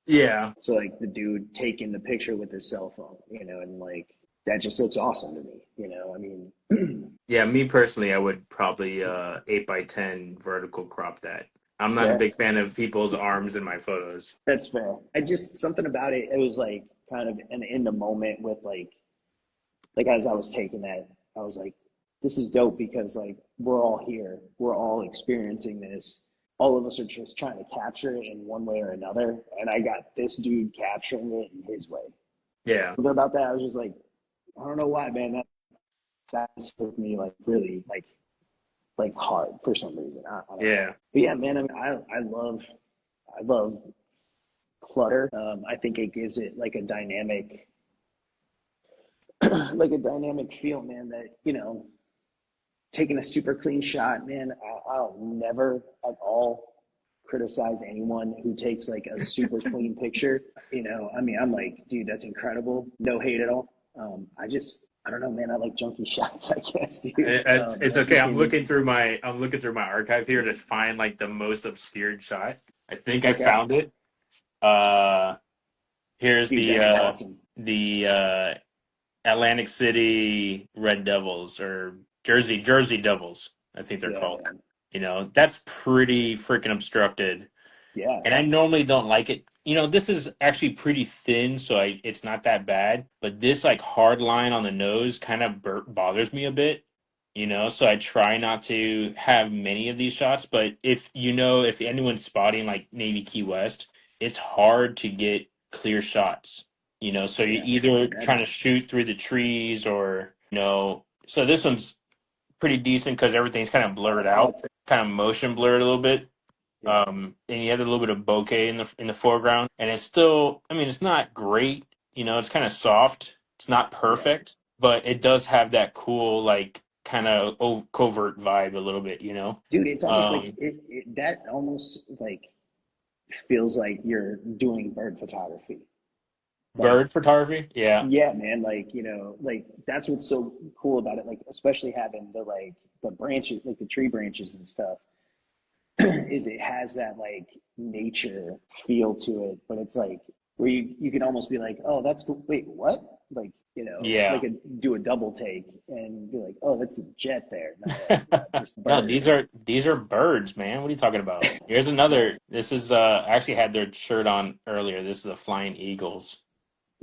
Yeah. So like the dude taking the picture with his cell phone, you know, and like that just looks awesome to me, you know. I mean, Yeah, me personally, I would probably 8 by 10 vertical crop that. I'm not a yeah, big fan of people's arms in my photos. that's fair. I just something about it. It was like kind of an in the moment with like as I was taking that, I was like, this is dope because like we're all here, we're all experiencing this. All of us are just trying to capture it in one way or another, and I got this dude capturing it in his way. Yeah. Something about that, I was just like, I don't know why, man. That spoke me like really like hard for some reason. I don't know. Yeah. But yeah, man, I mean, I love clutter. I think it gives it like a dynamic like a dynamic feel, man. That you know, taking a super clean shot, man. I'll never at all criticize anyone who takes like a super clean picture. I mean, I'm like, dude, that's incredible. No hate at all. I don't know, man. I like junky shots, I guess, dude. It's That okay. just made me I'm looking through my archive here to find like the most obscured shot. I think I okay, found it. Uh, here's dude. That's awesome. the Atlantic City Red Devils or Jersey Devils, I think they're Yeah, called. man. That's pretty freaking obstructed. Yeah, And I normally don't like it. This is actually pretty thin, so it's not that bad. But this like hard line on the nose kind of bothers me a bit. So I try not to have many of these shots. But if anyone's spotting like Navy Key West, it's hard to get clear shots. So you're yeah. I can either trying to imagine. shoot through the trees or. So this one's pretty decent because everything's kind of blurred out, kind of motion blurred a little bit. Yeah, And you have a little bit of bokeh in the foreground, and it's still, I mean, it's not great. It's kind of soft. It's not yeah, perfect, but it does have that cool, like, kind of covert vibe a little bit. dude. It's almost like Um, that almost like feels like you're doing bird photography. Like, Bird photography, yeah, yeah, man. Like that's what's so cool about it. Like, especially having the branches, like the tree branches and stuff, is it has that like nature feel to it, but it's like where you can almost be like, oh, that's cool. Wait, what? Like, yeah. do a double take and be like, oh, that's a jet there, not a just a No, bird. these are birds, man. What are you talking about? Here's another. That's This is I actually had their shirt on earlier. This is the Flying Eagles.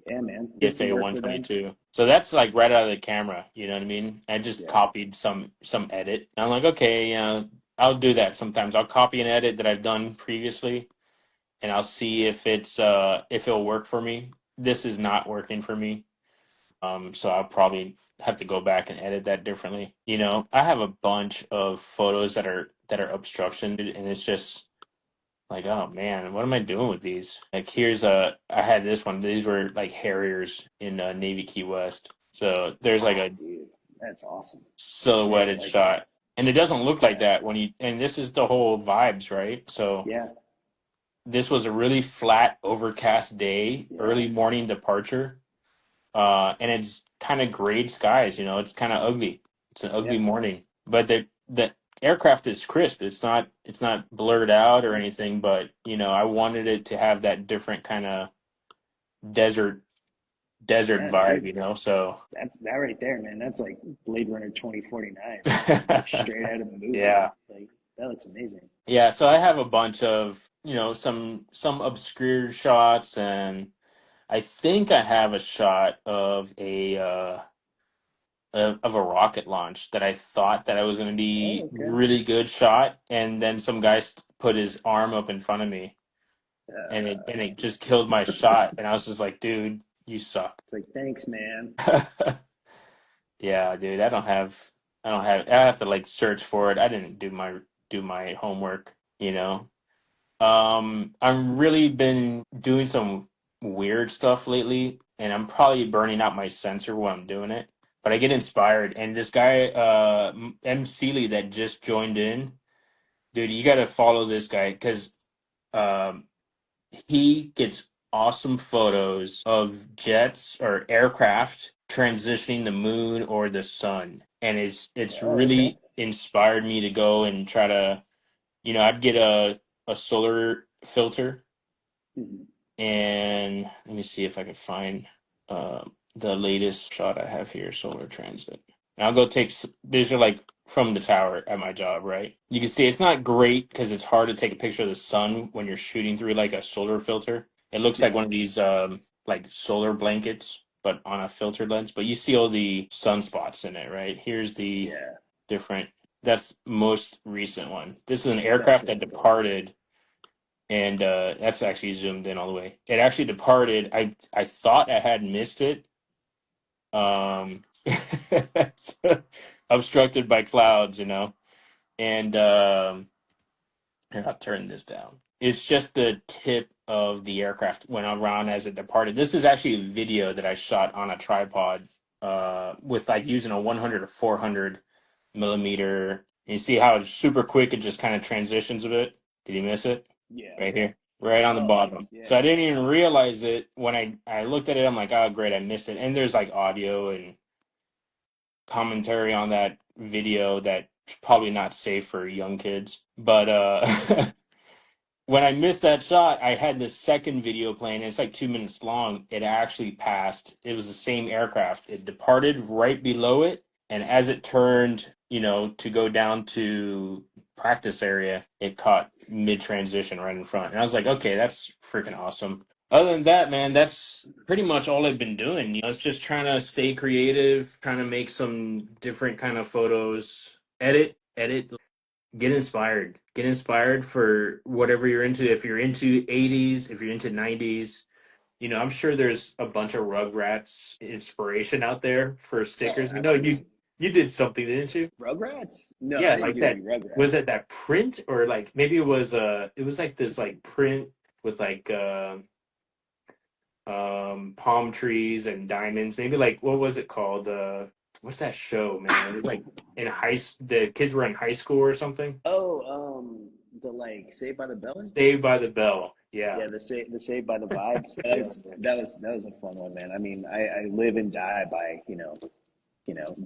yeah, man. Did some EFA work for them. 122. So that's like right out of the camera, you know what I mean? I just Yeah, copied some edit. And I'm like, okay, I'll do that sometimes. I'll copy an edit that I've done previously and I'll see if it'll work for me. This is not working for me. So I'll probably have to go back and edit that differently. I have a bunch of photos that are obstruction and it's just like, oh man, what am I doing with these? Like, I had this one. These were like Harriers in Navy Key West. So there's like oh, a dude, that's awesome. Yeah, silhouetted like shot, and it doesn't look like yeah, that and this is the whole vibes, right? So yeah, this was a really flat, overcast day, yeah, early morning departure, and it's kind of grayed skies. It's kind of ugly. It's an yeah. ugly morning, but the aircraft is crisp. It's not blurred out or anything, but I wanted it to have that different kind of desert desert Yeah, vibe. dude. So That's that right there, man. That's like Blade Runner 2049, man. Like straight out of a movie. yeah, Like that looks amazing. yeah. So I have a bunch of some obscure shots, and I think I have a shot of a rocket launch that I thought that I was going to Oh, be okay. really good shot, and then some guy put his arm up in front of me, and it just killed my shot, and I was just like, dude, you suck. It's like thanks, man. Yeah, dude, I have to like search for it. I didn't do my homework, you know. I'm really been doing some weird stuff lately, and I'm probably burning out my sensor when I'm doing it. But I get inspired, and this guy, M. Seeley, that just joined in, dude, you got to follow this guy because um, he gets awesome photos of jets or aircraft transitioning the moon or the sun, and it's Oh, okay. really inspired me to go and try to, I'd get a solar filter, Mhm. and let me see if I can find uh, the latest shot I have here, solar transit. And I'll go these are like from the tower at my job, right? You can see it's not great because it's hard to take a picture of the sun when you're shooting through like a solar filter. It looks like Yeah, one of these like solar blankets, but on a filtered lens. But you see all the sunspots in it, right? Here's the yeah. different. That's most recent one. This is an That's aircraft that really cool. departed, and that's actually zoomed in all the way. It actually departed. I thought I had missed it. Um, it's obstructed by clouds, and here, I'll turn this down. It's just the tip of the aircraft went around as it departed. This is actually a video that I shot on a tripod, with like using a 100 or 400 millimeter. You see how it's super quick. It just kind of transitions a bit. Did you miss it? Yeah. right here, right on the Oh, bottom. nice. Yeah. So I didn't even realize it when I looked at it. I'm like, oh, great, I missed it. And there's like audio and commentary on that video that's probably not safe for young kids. But when I missed that shot, I had this second video playing. It's like 2 minutes long. It actually passed. It was the same aircraft. It departed right below it, and as it turned, to go down to practice area, it caught mid transition right in front. And I was like, okay, that's freaking awesome. Other than that, man, that's pretty much all I've been doing. It's just trying to stay creative, trying to make some different kind of photos, edit, get inspired for whatever you're into. If you're into 80s, if you're into 90s, I'm sure there's a bunch of Rugrats inspiration out there for Oh, stickers. absolutely. You did something, didn't you? Rugrats? No, I Yeah, didn't like do that. any Was Rugrats. it that print, or like maybe it was like this like print with like palm trees and diamonds. Maybe like, what was it called? What's that show, man? It was like the kids were in high school or something. Oh, the like Saved by the Bell? Saved by the Bell. Yeah. Yeah, the Saved by the Vibes. That Yeah. was a fun one, man. I mean, I live and die by,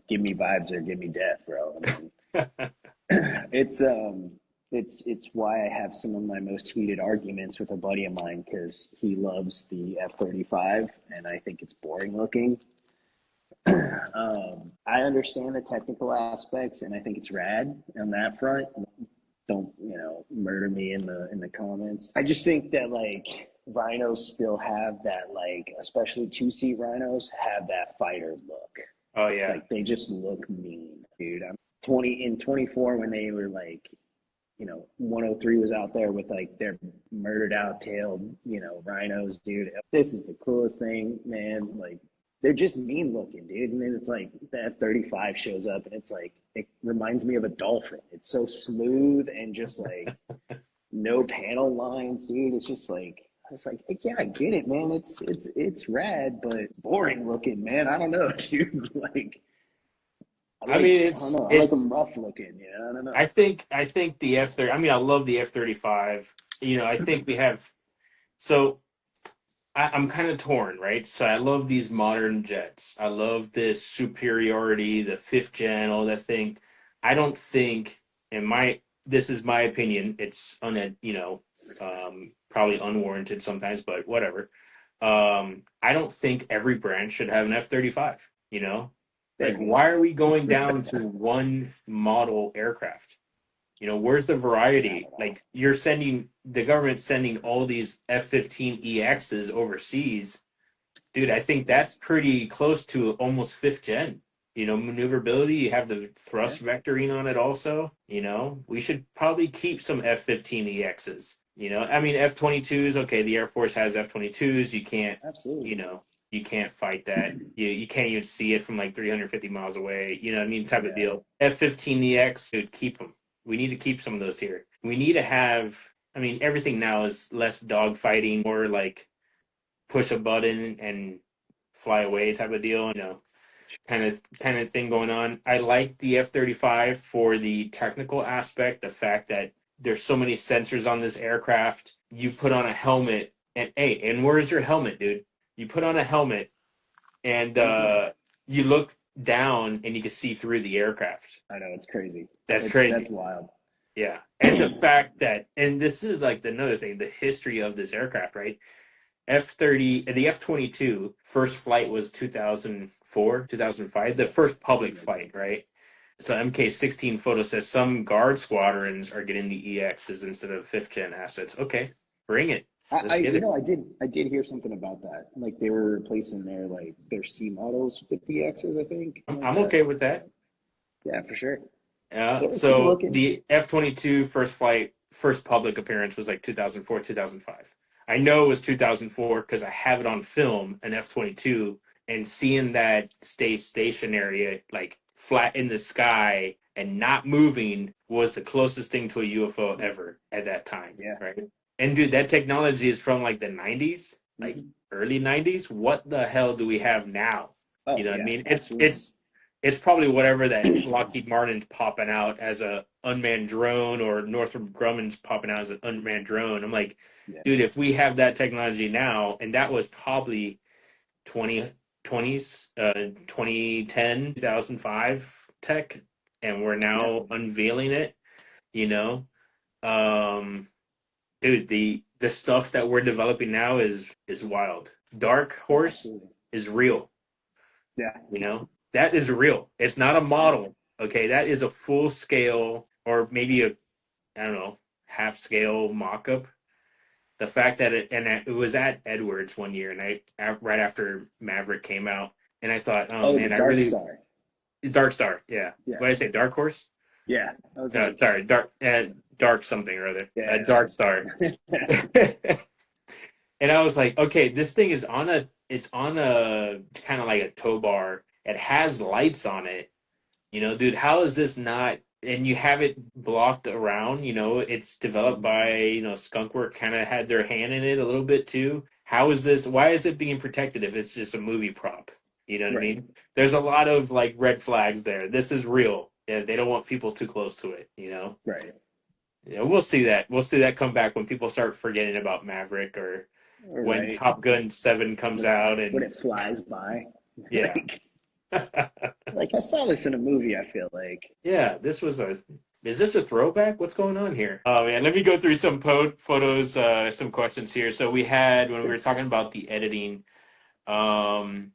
give me vibes or give me death, bro. I mean, it's it's why I have some of my most heated arguments with a buddy of mine because he loves the F-35 and I think it's boring looking. I understand the technical aspects and I think it's rad on that front. Don't murder me in the comments. I just think that like rhinos still have that, like, especially two-seat rhinos have that fighter look. Oh yeah. Like they just look mean, dude. I'm 24 when they were like, 103 was out there with like their murdered out tailed, rhinos, dude. This is the coolest thing, man. Like they're just mean looking, dude. And then it's like the F-35 shows up and it's like, it reminds me of a dolphin. It's so smooth and just like no panel lines, dude. It's like, yeah, I get it, man. It's rad, but boring looking, man. I don't know, dude. Like, I mean, I don't know. I like it's them rough looking. Yeah, I don't know. I think the F-30, I mean, I love the F-35. I think we have, so I'm kind of torn, right? So I love these modern jets. I love this superiority, the fifth gen, all that thing. I don't think, and this is my opinion. It's probably unwarranted sometimes, but whatever. I don't think every brand should have an F-35. You know, like Babies. why are we going down to one model aircraft? Where's the Not variety? at all. Like the government's sending all these F-15EXs overseas. Dude, I think Yeah, that's pretty close to almost fifth gen. Maneuverability, you have the yeah, thrust vectoring on it also. We should probably keep some F-15EXs. I mean, F-22s, okay, the Air Force has F-22s. absolutely. You know, you can't fight that. You can't even see it from like 350 miles away. You know what I mean? Type of Yeah, deal. F-15EX, dude, keep them. We need to keep some of those here. We need to have, I mean, everything now is less dogfighting, more like push a button and fly away type of deal. Kind of thing going on. I like the F-35 for the technical aspect, the fact that there's so many sensors on this aircraft. You put on a helmet, and hey, and where's your helmet, dude? You put on a helmet, and hmm you look down, and you can see through the aircraft. I know it's crazy. That's That's crazy. wild. Yeah, and the fact that, and this is like another thing, the history of this aircraft, right? The F-22 first flight was 2004, 2005, the first public flight, right? So MK-16 photo says some guard squadrons are getting the EXs instead of fifth gen assets. Okay, bring it. Let's get it. I did hear something about that. Like they were replacing their C models with the X's, I think, I'm, like I'm that. okay with that. Yeah, for sure. Keep So looking. the F-22 first flight, first public appearance was like 2004, 2005. I know it was 2004 because I have it on film, an F-22, and seeing that stay stationary, like flat in the sky and not moving was the closest thing to a UFO ever at that time, Yeah. right? And dude, that technology is from like the 90s, like hmm early 90s. What the hell do we have now? You Oh know what I yeah, mean? absolutely. it's probably whatever that Lockheed Martin's popping out as a unmanned drone, or Northrop Grumman's popping out as an unmanned drone. I'm like, Yeah. dude, if we have that technology now, and that was probably 2020s, 2010, 2005 tech, and we're Yeah. now unveiling it, you know, um, dude, the stuff that we're developing now is wild. Dark Horse Absolutely. is real. Yeah. You know, that is real. It's not a Yeah. model. Okay, that is a full scale, or maybe a, I don't know, half scale mock up. The fact that it was at Edwards one year, and right after Maverick came out, and I thought, oh Oh, the man, I Dark really Star. Dark Star, yeah. Yeah. What did I say? Dark Horse? Yeah. I was No, like, sorry, dark something or other. yeah. Dark Star. And I was like, okay, this thing is on a, it's on a kind of like a tow bar. It has lights on it. You know, dude, how is this not? And you have it blocked around. You know, it's developed by, Skunkworks kind of had their hand in it a little bit too. How is this? Why is it being protected if it's just a movie prop? You know what I Right. mean? There's a lot of like red flags there. This is real. Yeah, they don't want people too close to it. Right. Yeah, we'll see that. We'll see that come back when people start forgetting about Maverick, or when Right. Top Gun 7 comes out, When and it flies by. yeah. Like I saw this in a movie, I feel like. Yeah, is this a throwback? What's going on here? Oh man, let me go through some photos, some questions here. So we had, when we were talking about the editing, um,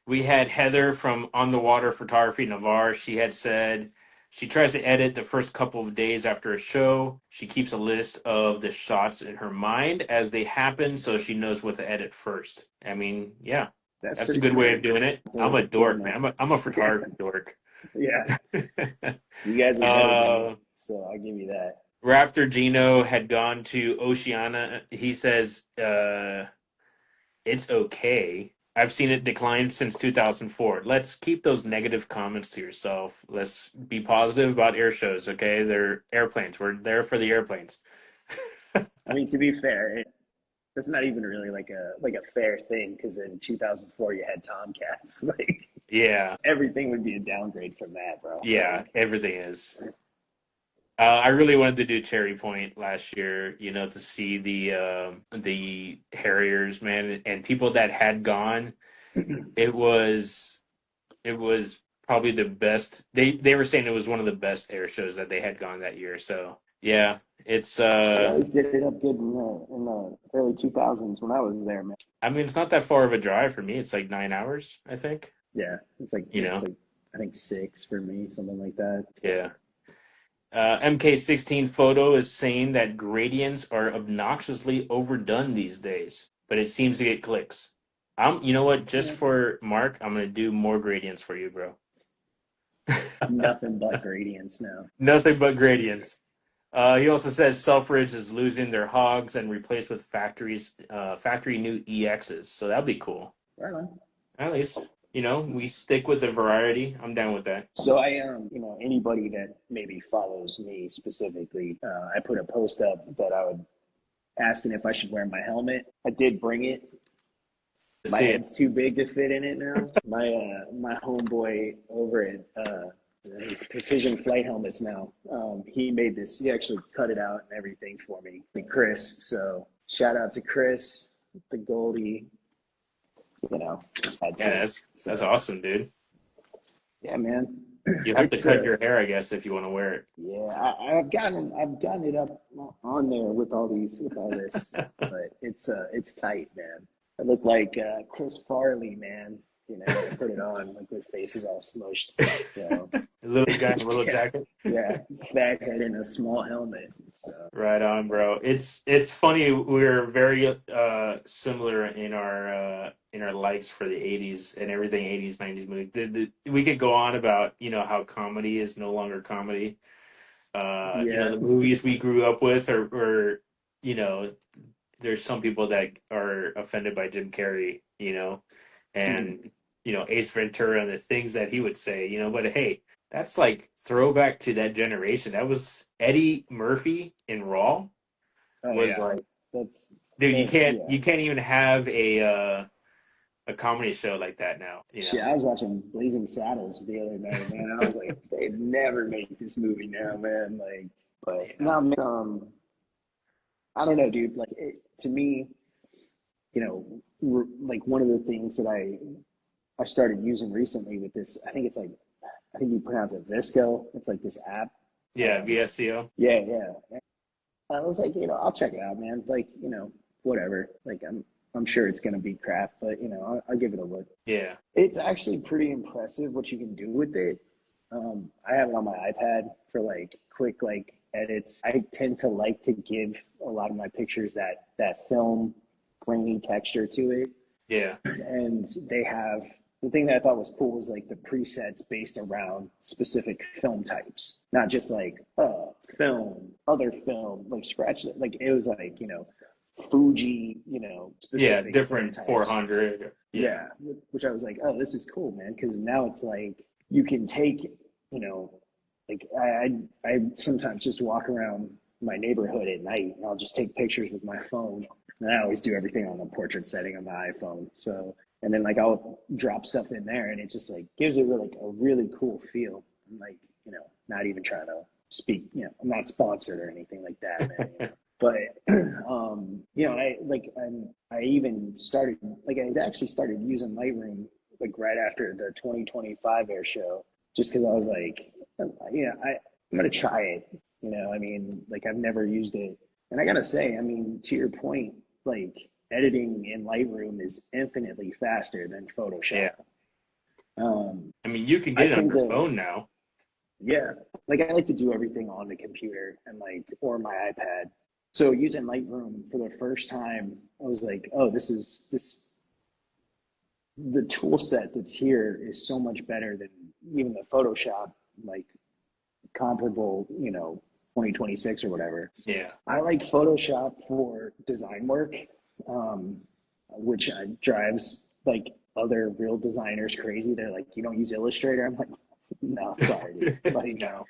we had Heather from On the Water Photography Navarre. She had said she tries to edit the first couple of days after a show. She keeps a list of the shots in her mind as they happen, so she knows what to edit first. I mean, yeah, That's that's a pretty good way smart. of doing it. I'm a dork, man. I'm a photography dork. Yeah. You guys are better than me, so I'll give you that. Raptor Gino had gone to Oceana. He says, it's okay. I've seen it decline since 2004. Let's keep those negative comments to yourself. Let's be positive about air shows, okay? They're airplanes. We're there for the airplanes. I mean, to be fair, that's not even really like a fair thing because in 2004 you had Tomcats. Like Yeah, everything would be a downgrade from that, bro. yeah, everything is. I really wanted to do Cherry Point last year, to see the Harriers, man, and people that had gone. It was probably the best. They were saying it was one of the best air shows that they had gone that year. So yeah, it's They always did it up good in the early 2000s when I was there, man. I mean, it's not that far of a drive for me. It's like 9 hours, I think. Yeah, You know, I think 6 for me, something like that. yeah. MK16 Photo is saying that gradients are obnoxiously overdone these days, but it seems to get clicks. You know what? Just Yeah. for Mark, I'm gonna do more gradients for you, bro. Nothing but gradients now. Nothing but gradients. He also says Selfridge is losing their hogs and replaced with factory new EXs. So that'd be cool. Right on. At least, we stick with the variety. I'm down with that. So anybody that maybe follows me specifically, I put a post up that I would asking if I should wear my helmet. I did bring it. My See it. head's too big to fit in it now. My homeboy over at his Precision Flight Helmets now. He made this. He actually cut it out and everything for me, and Chris. So shout out to Chris, the Goldie. Yeah, that's awesome, dude. Yeah, man. You have to cut your hair, I guess, if you want to wear it. Yeah, I've gotten it up on there with all this, but it's tight, man. I look like Chris Farley, man. I put it on like my face is all smushed. So A little guy in a little jacket. yeah, fat head in a small helmet. So Right on, bro. It's funny. We're very similar in our likes for the '80s and everything '80s '90s movies. We could go on about how comedy is no longer comedy. yeah, The movies we grew up with, or there's some people that are offended by Jim Carrey, and Ace Ventura and the things that he would say, but hey, that's like throwback to that generation. That was Eddie Murphy in Raw. oh Was yeah, like, that's dude, yeah, you can't even have a comedy show like that now, Shit, I was watching Blazing Saddles the other night, man. I was like, they'd never make this movie now, man. Like, but Yeah. no, I don't know, dude. Like, to me, like one of the things that I started using recently with this, I think you pronounce it Visco. It's like this app. Yeah, VSCO. Yeah, yeah. I was like, I'll check it out, man. Like, whatever. Like, I'm sure it's gonna be crap, but I'll give it a look. Yeah. It's actually pretty impressive what you can do with it. I have it on my iPad for like quick like edits. I tend to like to give a lot of my pictures that film grainy texture to it. Yeah. And they have the thing that I thought was cool was like the presets based around specific film types, not just like film, other film, like scratch it. Like it was like Fuji, specific different 400. Yeah, which I was like, oh, this is cool, man, because now it's like you can take, like I sometimes just walk around my neighborhood at night and I'll just take pictures with my phone, and I always do everything on the portrait setting on my iPhone. So, and then like I'll drop stuff in there, and it just like gives it like a really cool feel. I'm like, not even trying to speak, I'm not sponsored or anything like that, man. But I even started I actually started using Lightroom like right after the 2025 air show, just because I was like, I'm gonna try it. I mean, like I've never used it, and I gotta say, I mean, to your point, like editing in Lightroom is infinitely faster than Photoshop. Yeah. I mean, you can get it on your phone now. Yeah, like I like to do everything on the computer and or my iPad. So using Lightroom for the first time, I was like, oh, the tool set that's here is so much better than even the Photoshop, like comparable, 2026 or whatever. Yeah. I like Photoshop for design work, which drives like other real designers crazy. They're like, you don't use Illustrator? I'm like, no, sorry, dude. Like, no.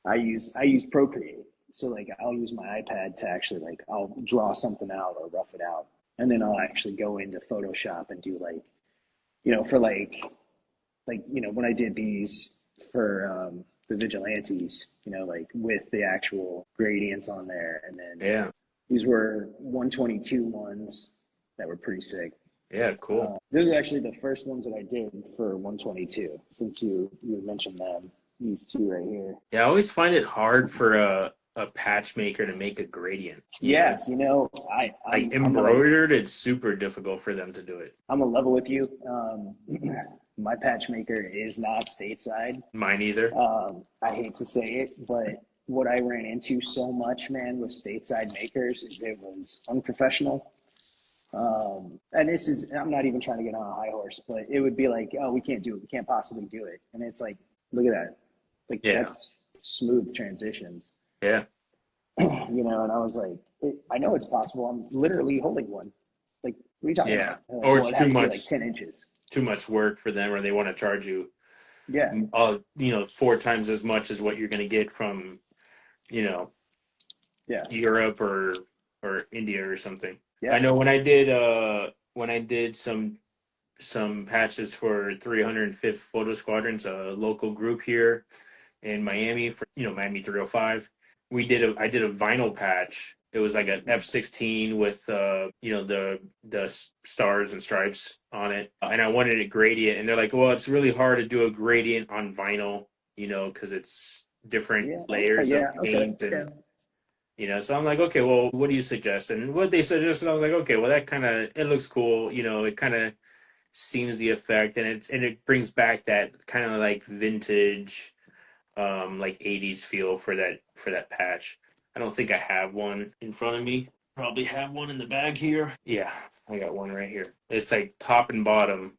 I use Procreate. So like I'll use my iPad to actually like I'll draw something out or rough it out, and then I'll actually go into Photoshop and do like, for like when I did these for the Vigilantes, like with the actual gradients on there, and then these were 122 ones that were pretty sick. Yeah, cool. These are actually the first ones that I did for 122. Since you mentioned them, these two right here. Yeah, I always find it hard for a patch maker to make a gradient. Yeah, like embroidered, it's super difficult for them to do it. I'm a level with you. My patch maker is not stateside. Mine either. I hate to say it, but what I ran into so much, man, with stateside makers is it was unprofessional. And I'm not even trying to get on a high horse, but it would be like, oh, we can't do it. We can't possibly do it. And it's like, look at that. Like, that's smooth transitions. Yeah. And I was like, I know it's possible. I'm literally holding one. Like, what are you talking about? Like, or it's too much. Like 10 inches. Too much work for them, or they want to charge you. Yeah. 4 times as much as what you're going to get from, Europe or India or something. Yeah. I know when I did some patches for 305th Photo Squadrons, a local group here in Miami for Miami 305. I did a vinyl patch. It was like an F-16 with the stars and stripes on it, and I wanted a gradient. And they're like, "Well, it's really hard to do a gradient on vinyl, because it's different layers of paint and." So I'm like, okay, well, what do you suggest? And what they suggested, I was like, okay, well, it looks cool. It kind of seems the effect, and it brings back that kind of like vintage, like 80s feel for that patch. I don't think I have one in front of me. Probably have one in the bag here. Yeah, I got one right here. It's like top and bottom,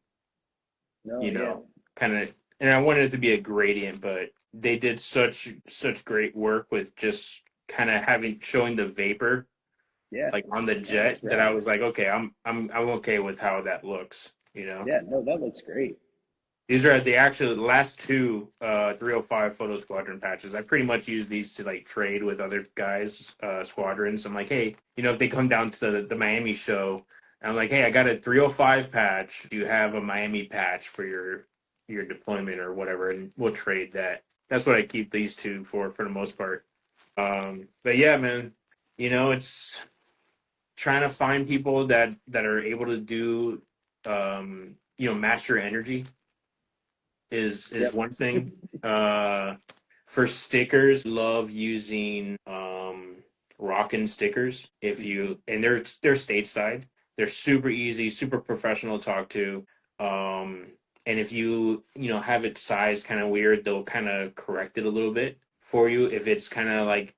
kind of, and I wanted it to be a gradient, but they did such great work with just kind of showing the vapor, like on the jet, that I was like, okay, I'm okay with how that looks. Yeah, no, that looks great. These are the last two 305 Photo Squadron patches. I pretty much use these to like trade with other guys' squadrons. I'm like, hey, if they come down to the Miami show, And I'm like, hey, I got a 305 patch. Do you have a Miami patch for your deployment or whatever? And we'll trade that. That's what I keep these two for the most part. But yeah, man, it's trying to find people that are able to do, match your energy is Yep. one thing. For stickers, love using Rockin' stickers. If you and they're stateside, they're super easy, super professional to talk to. And if you have it sized kind of weird, they'll kind of correct it a little bit for you. If it's kind of like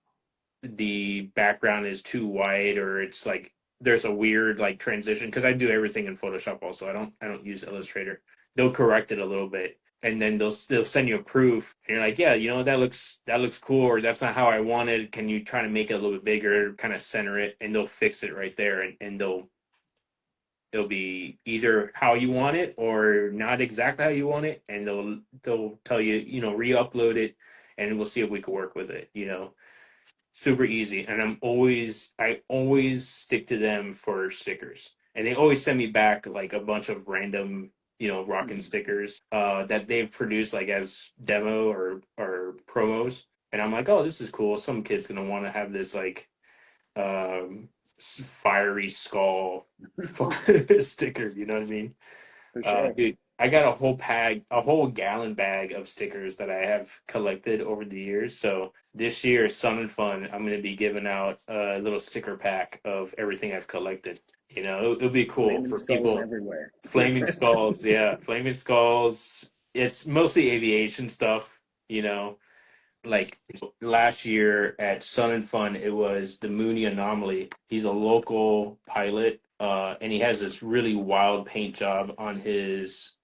the background is too white or it's like there's a weird like transition, because I do everything in Photoshop also. I don't use Illustrator. They'll correct it a little bit and then they'll send you a proof and you're like, yeah, that looks cool, or that's not how I want it. Can you try to make it a little bit bigger, kind of center it, and they'll fix it right there, and they'll be either how you want it or not exactly how you want it, and they'll tell you, re-upload it and we'll see if we can work with it. Super easy. And I always stick to them for stickers, and they always send me back like a bunch of random rockin' stickers that they've produced like as demo or promos, and I'm like, oh, this is cool. Some kid's gonna want to have this like fiery skull sticker, you know what I mean? For sure. Dude, I got a whole gallon bag of stickers that I have collected over the years. So this year, Sun and Fun, I'm going to be giving out a little sticker pack of everything I've collected. It'll be cool Flaming for skulls people. everywhere. Flaming skulls, yeah, flaming skulls. It's mostly aviation stuff, like last year at Sun and Fun, it was the Mooney Anomaly. He's a local pilot, and he has this really wild paint job on his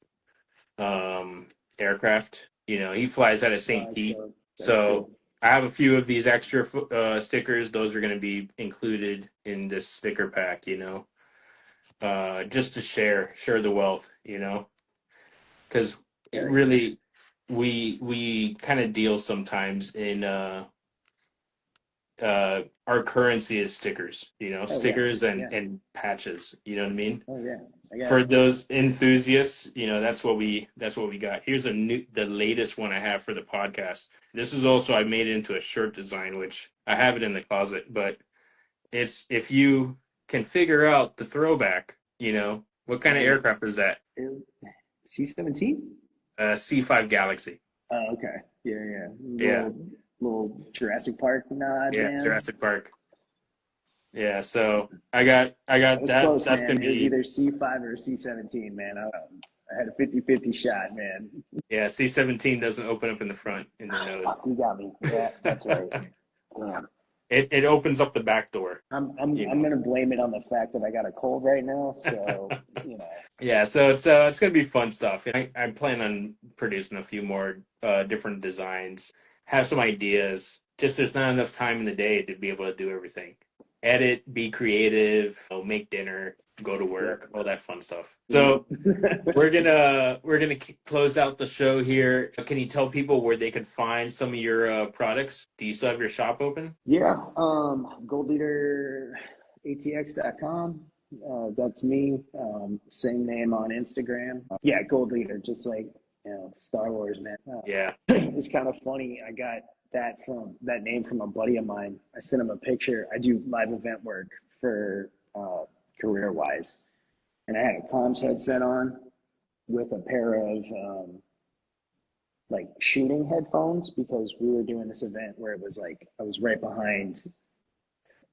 aircraft. He flies out of Oh, St. that's Pete. dope. That's So cool. I have a few of these extra stickers. Those are going to be included in this sticker pack, just to share the wealth, because it Heck yeah. really we kind of deal sometimes in our currency is stickers, Oh yeah. stickers and Yeah. and patches. You know what I mean? Oh yeah. I got For those enthusiasts, that's what we got. Here's the latest one I have for the podcast. This is also, I made it into a shirt design, which I have it in the closet, but it's, if you can figure out the throwback, what kind of oh yeah. aircraft is that? C-17? C5 Galaxy. Oh, okay. Yeah, yeah. Yeah, Little Jurassic Park nod, yeah, man. Jurassic Park. Yeah, so I got That was that. close, That's man. gonna It was be, either C5 or C-17, man. I had a 50-50 shot, man. yeah. C-17 doesn't open up in the front in the nose. Fuck, you got me. Yeah, that's right. Damn. It opens up the back door, I'm you I'm know. gonna blame it on the fact that I got a cold right now. So, you know. Yeah, so it's gonna be fun stuff. I plan on producing a few more different designs. Have some ideas. Just there's not enough time in the day to be able to do everything. Edit, be creative, make dinner, go to Yep. work, all that fun stuff. So Mhm. we're gonna close out the show here. Can you tell people where they could find some of your products? Do you still have your shop open? Yeah, goldleaderatx.com. That's me. Same name on Instagram. Yeah, Gold Leader, just like Star Wars, man. Yeah. It's kind of funny. I got that name from a buddy of mine. I sent him a picture. I do live event work for career wise, and I had a comms headset on with a pair of like shooting headphones because we were doing this event where it was like I was right behind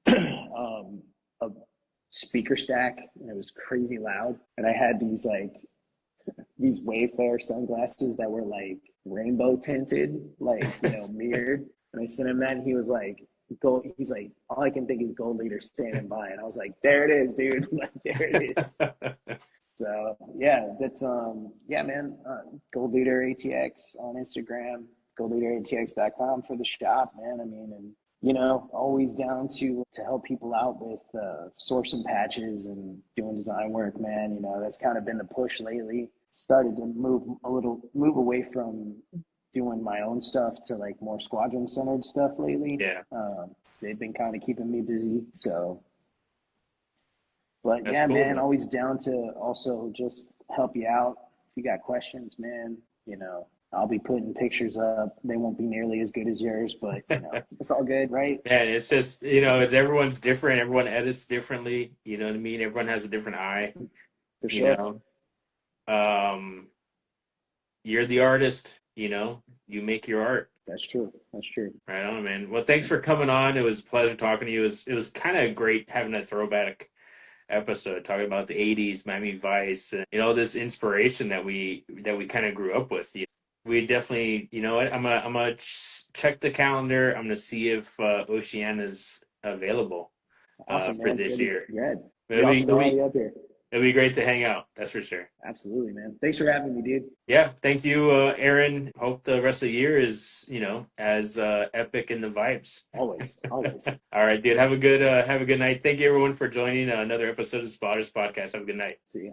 a speaker stack and it was crazy loud. And I had these Wayfair sunglasses that were like rainbow tinted, like, mirrored. And I sent him that and he was like, he's like, all I can think is Gold Leader standing by. And I was like, there it is, dude. Like, there it is. So yeah, that's yeah, man. Gold Leader ATX on Instagram, goldleaderatx.com for the shop, man. I mean, and always down to help people out with sourcing patches and doing design work, man. That's kind of been the push lately. Started to move away from doing my own stuff to like more squadron centered stuff lately. Yeah. They've been kind of keeping me busy, so But That's yeah, cool, man, man. always down to also just help you out. If you got questions, man, I'll be putting pictures up. They won't be nearly as good as yours, but it's all good, right? And it's just, it's everyone's different. Everyone edits differently. You know what I mean? Everyone has a different eye, For you sure. know. Um, you're the artist, you make your art. That's true. That's true. Right on, man. Well, thanks for coming on. It was a pleasure talking to you. It was kind of great having a throwback episode talking about the 80s, Miami Vice, and, this inspiration that we kind of grew up with. We definitely, you know what? I'm gonna check the calendar. I'm gonna see if Oceana is available Awesome, for man. this It'll be year. good. Be It'll be awesome to it'll have be you up here. it'll be great to hang out. That's for sure. Absolutely, man. Thanks for having me, dude. Yeah, thank you, Aaron. Hope the rest of the year is, as epic in the vibes. Always, always. All right, dude. Have a good night. Thank you everyone for joining another episode of Spotters Podcast. Have a good night. See ya.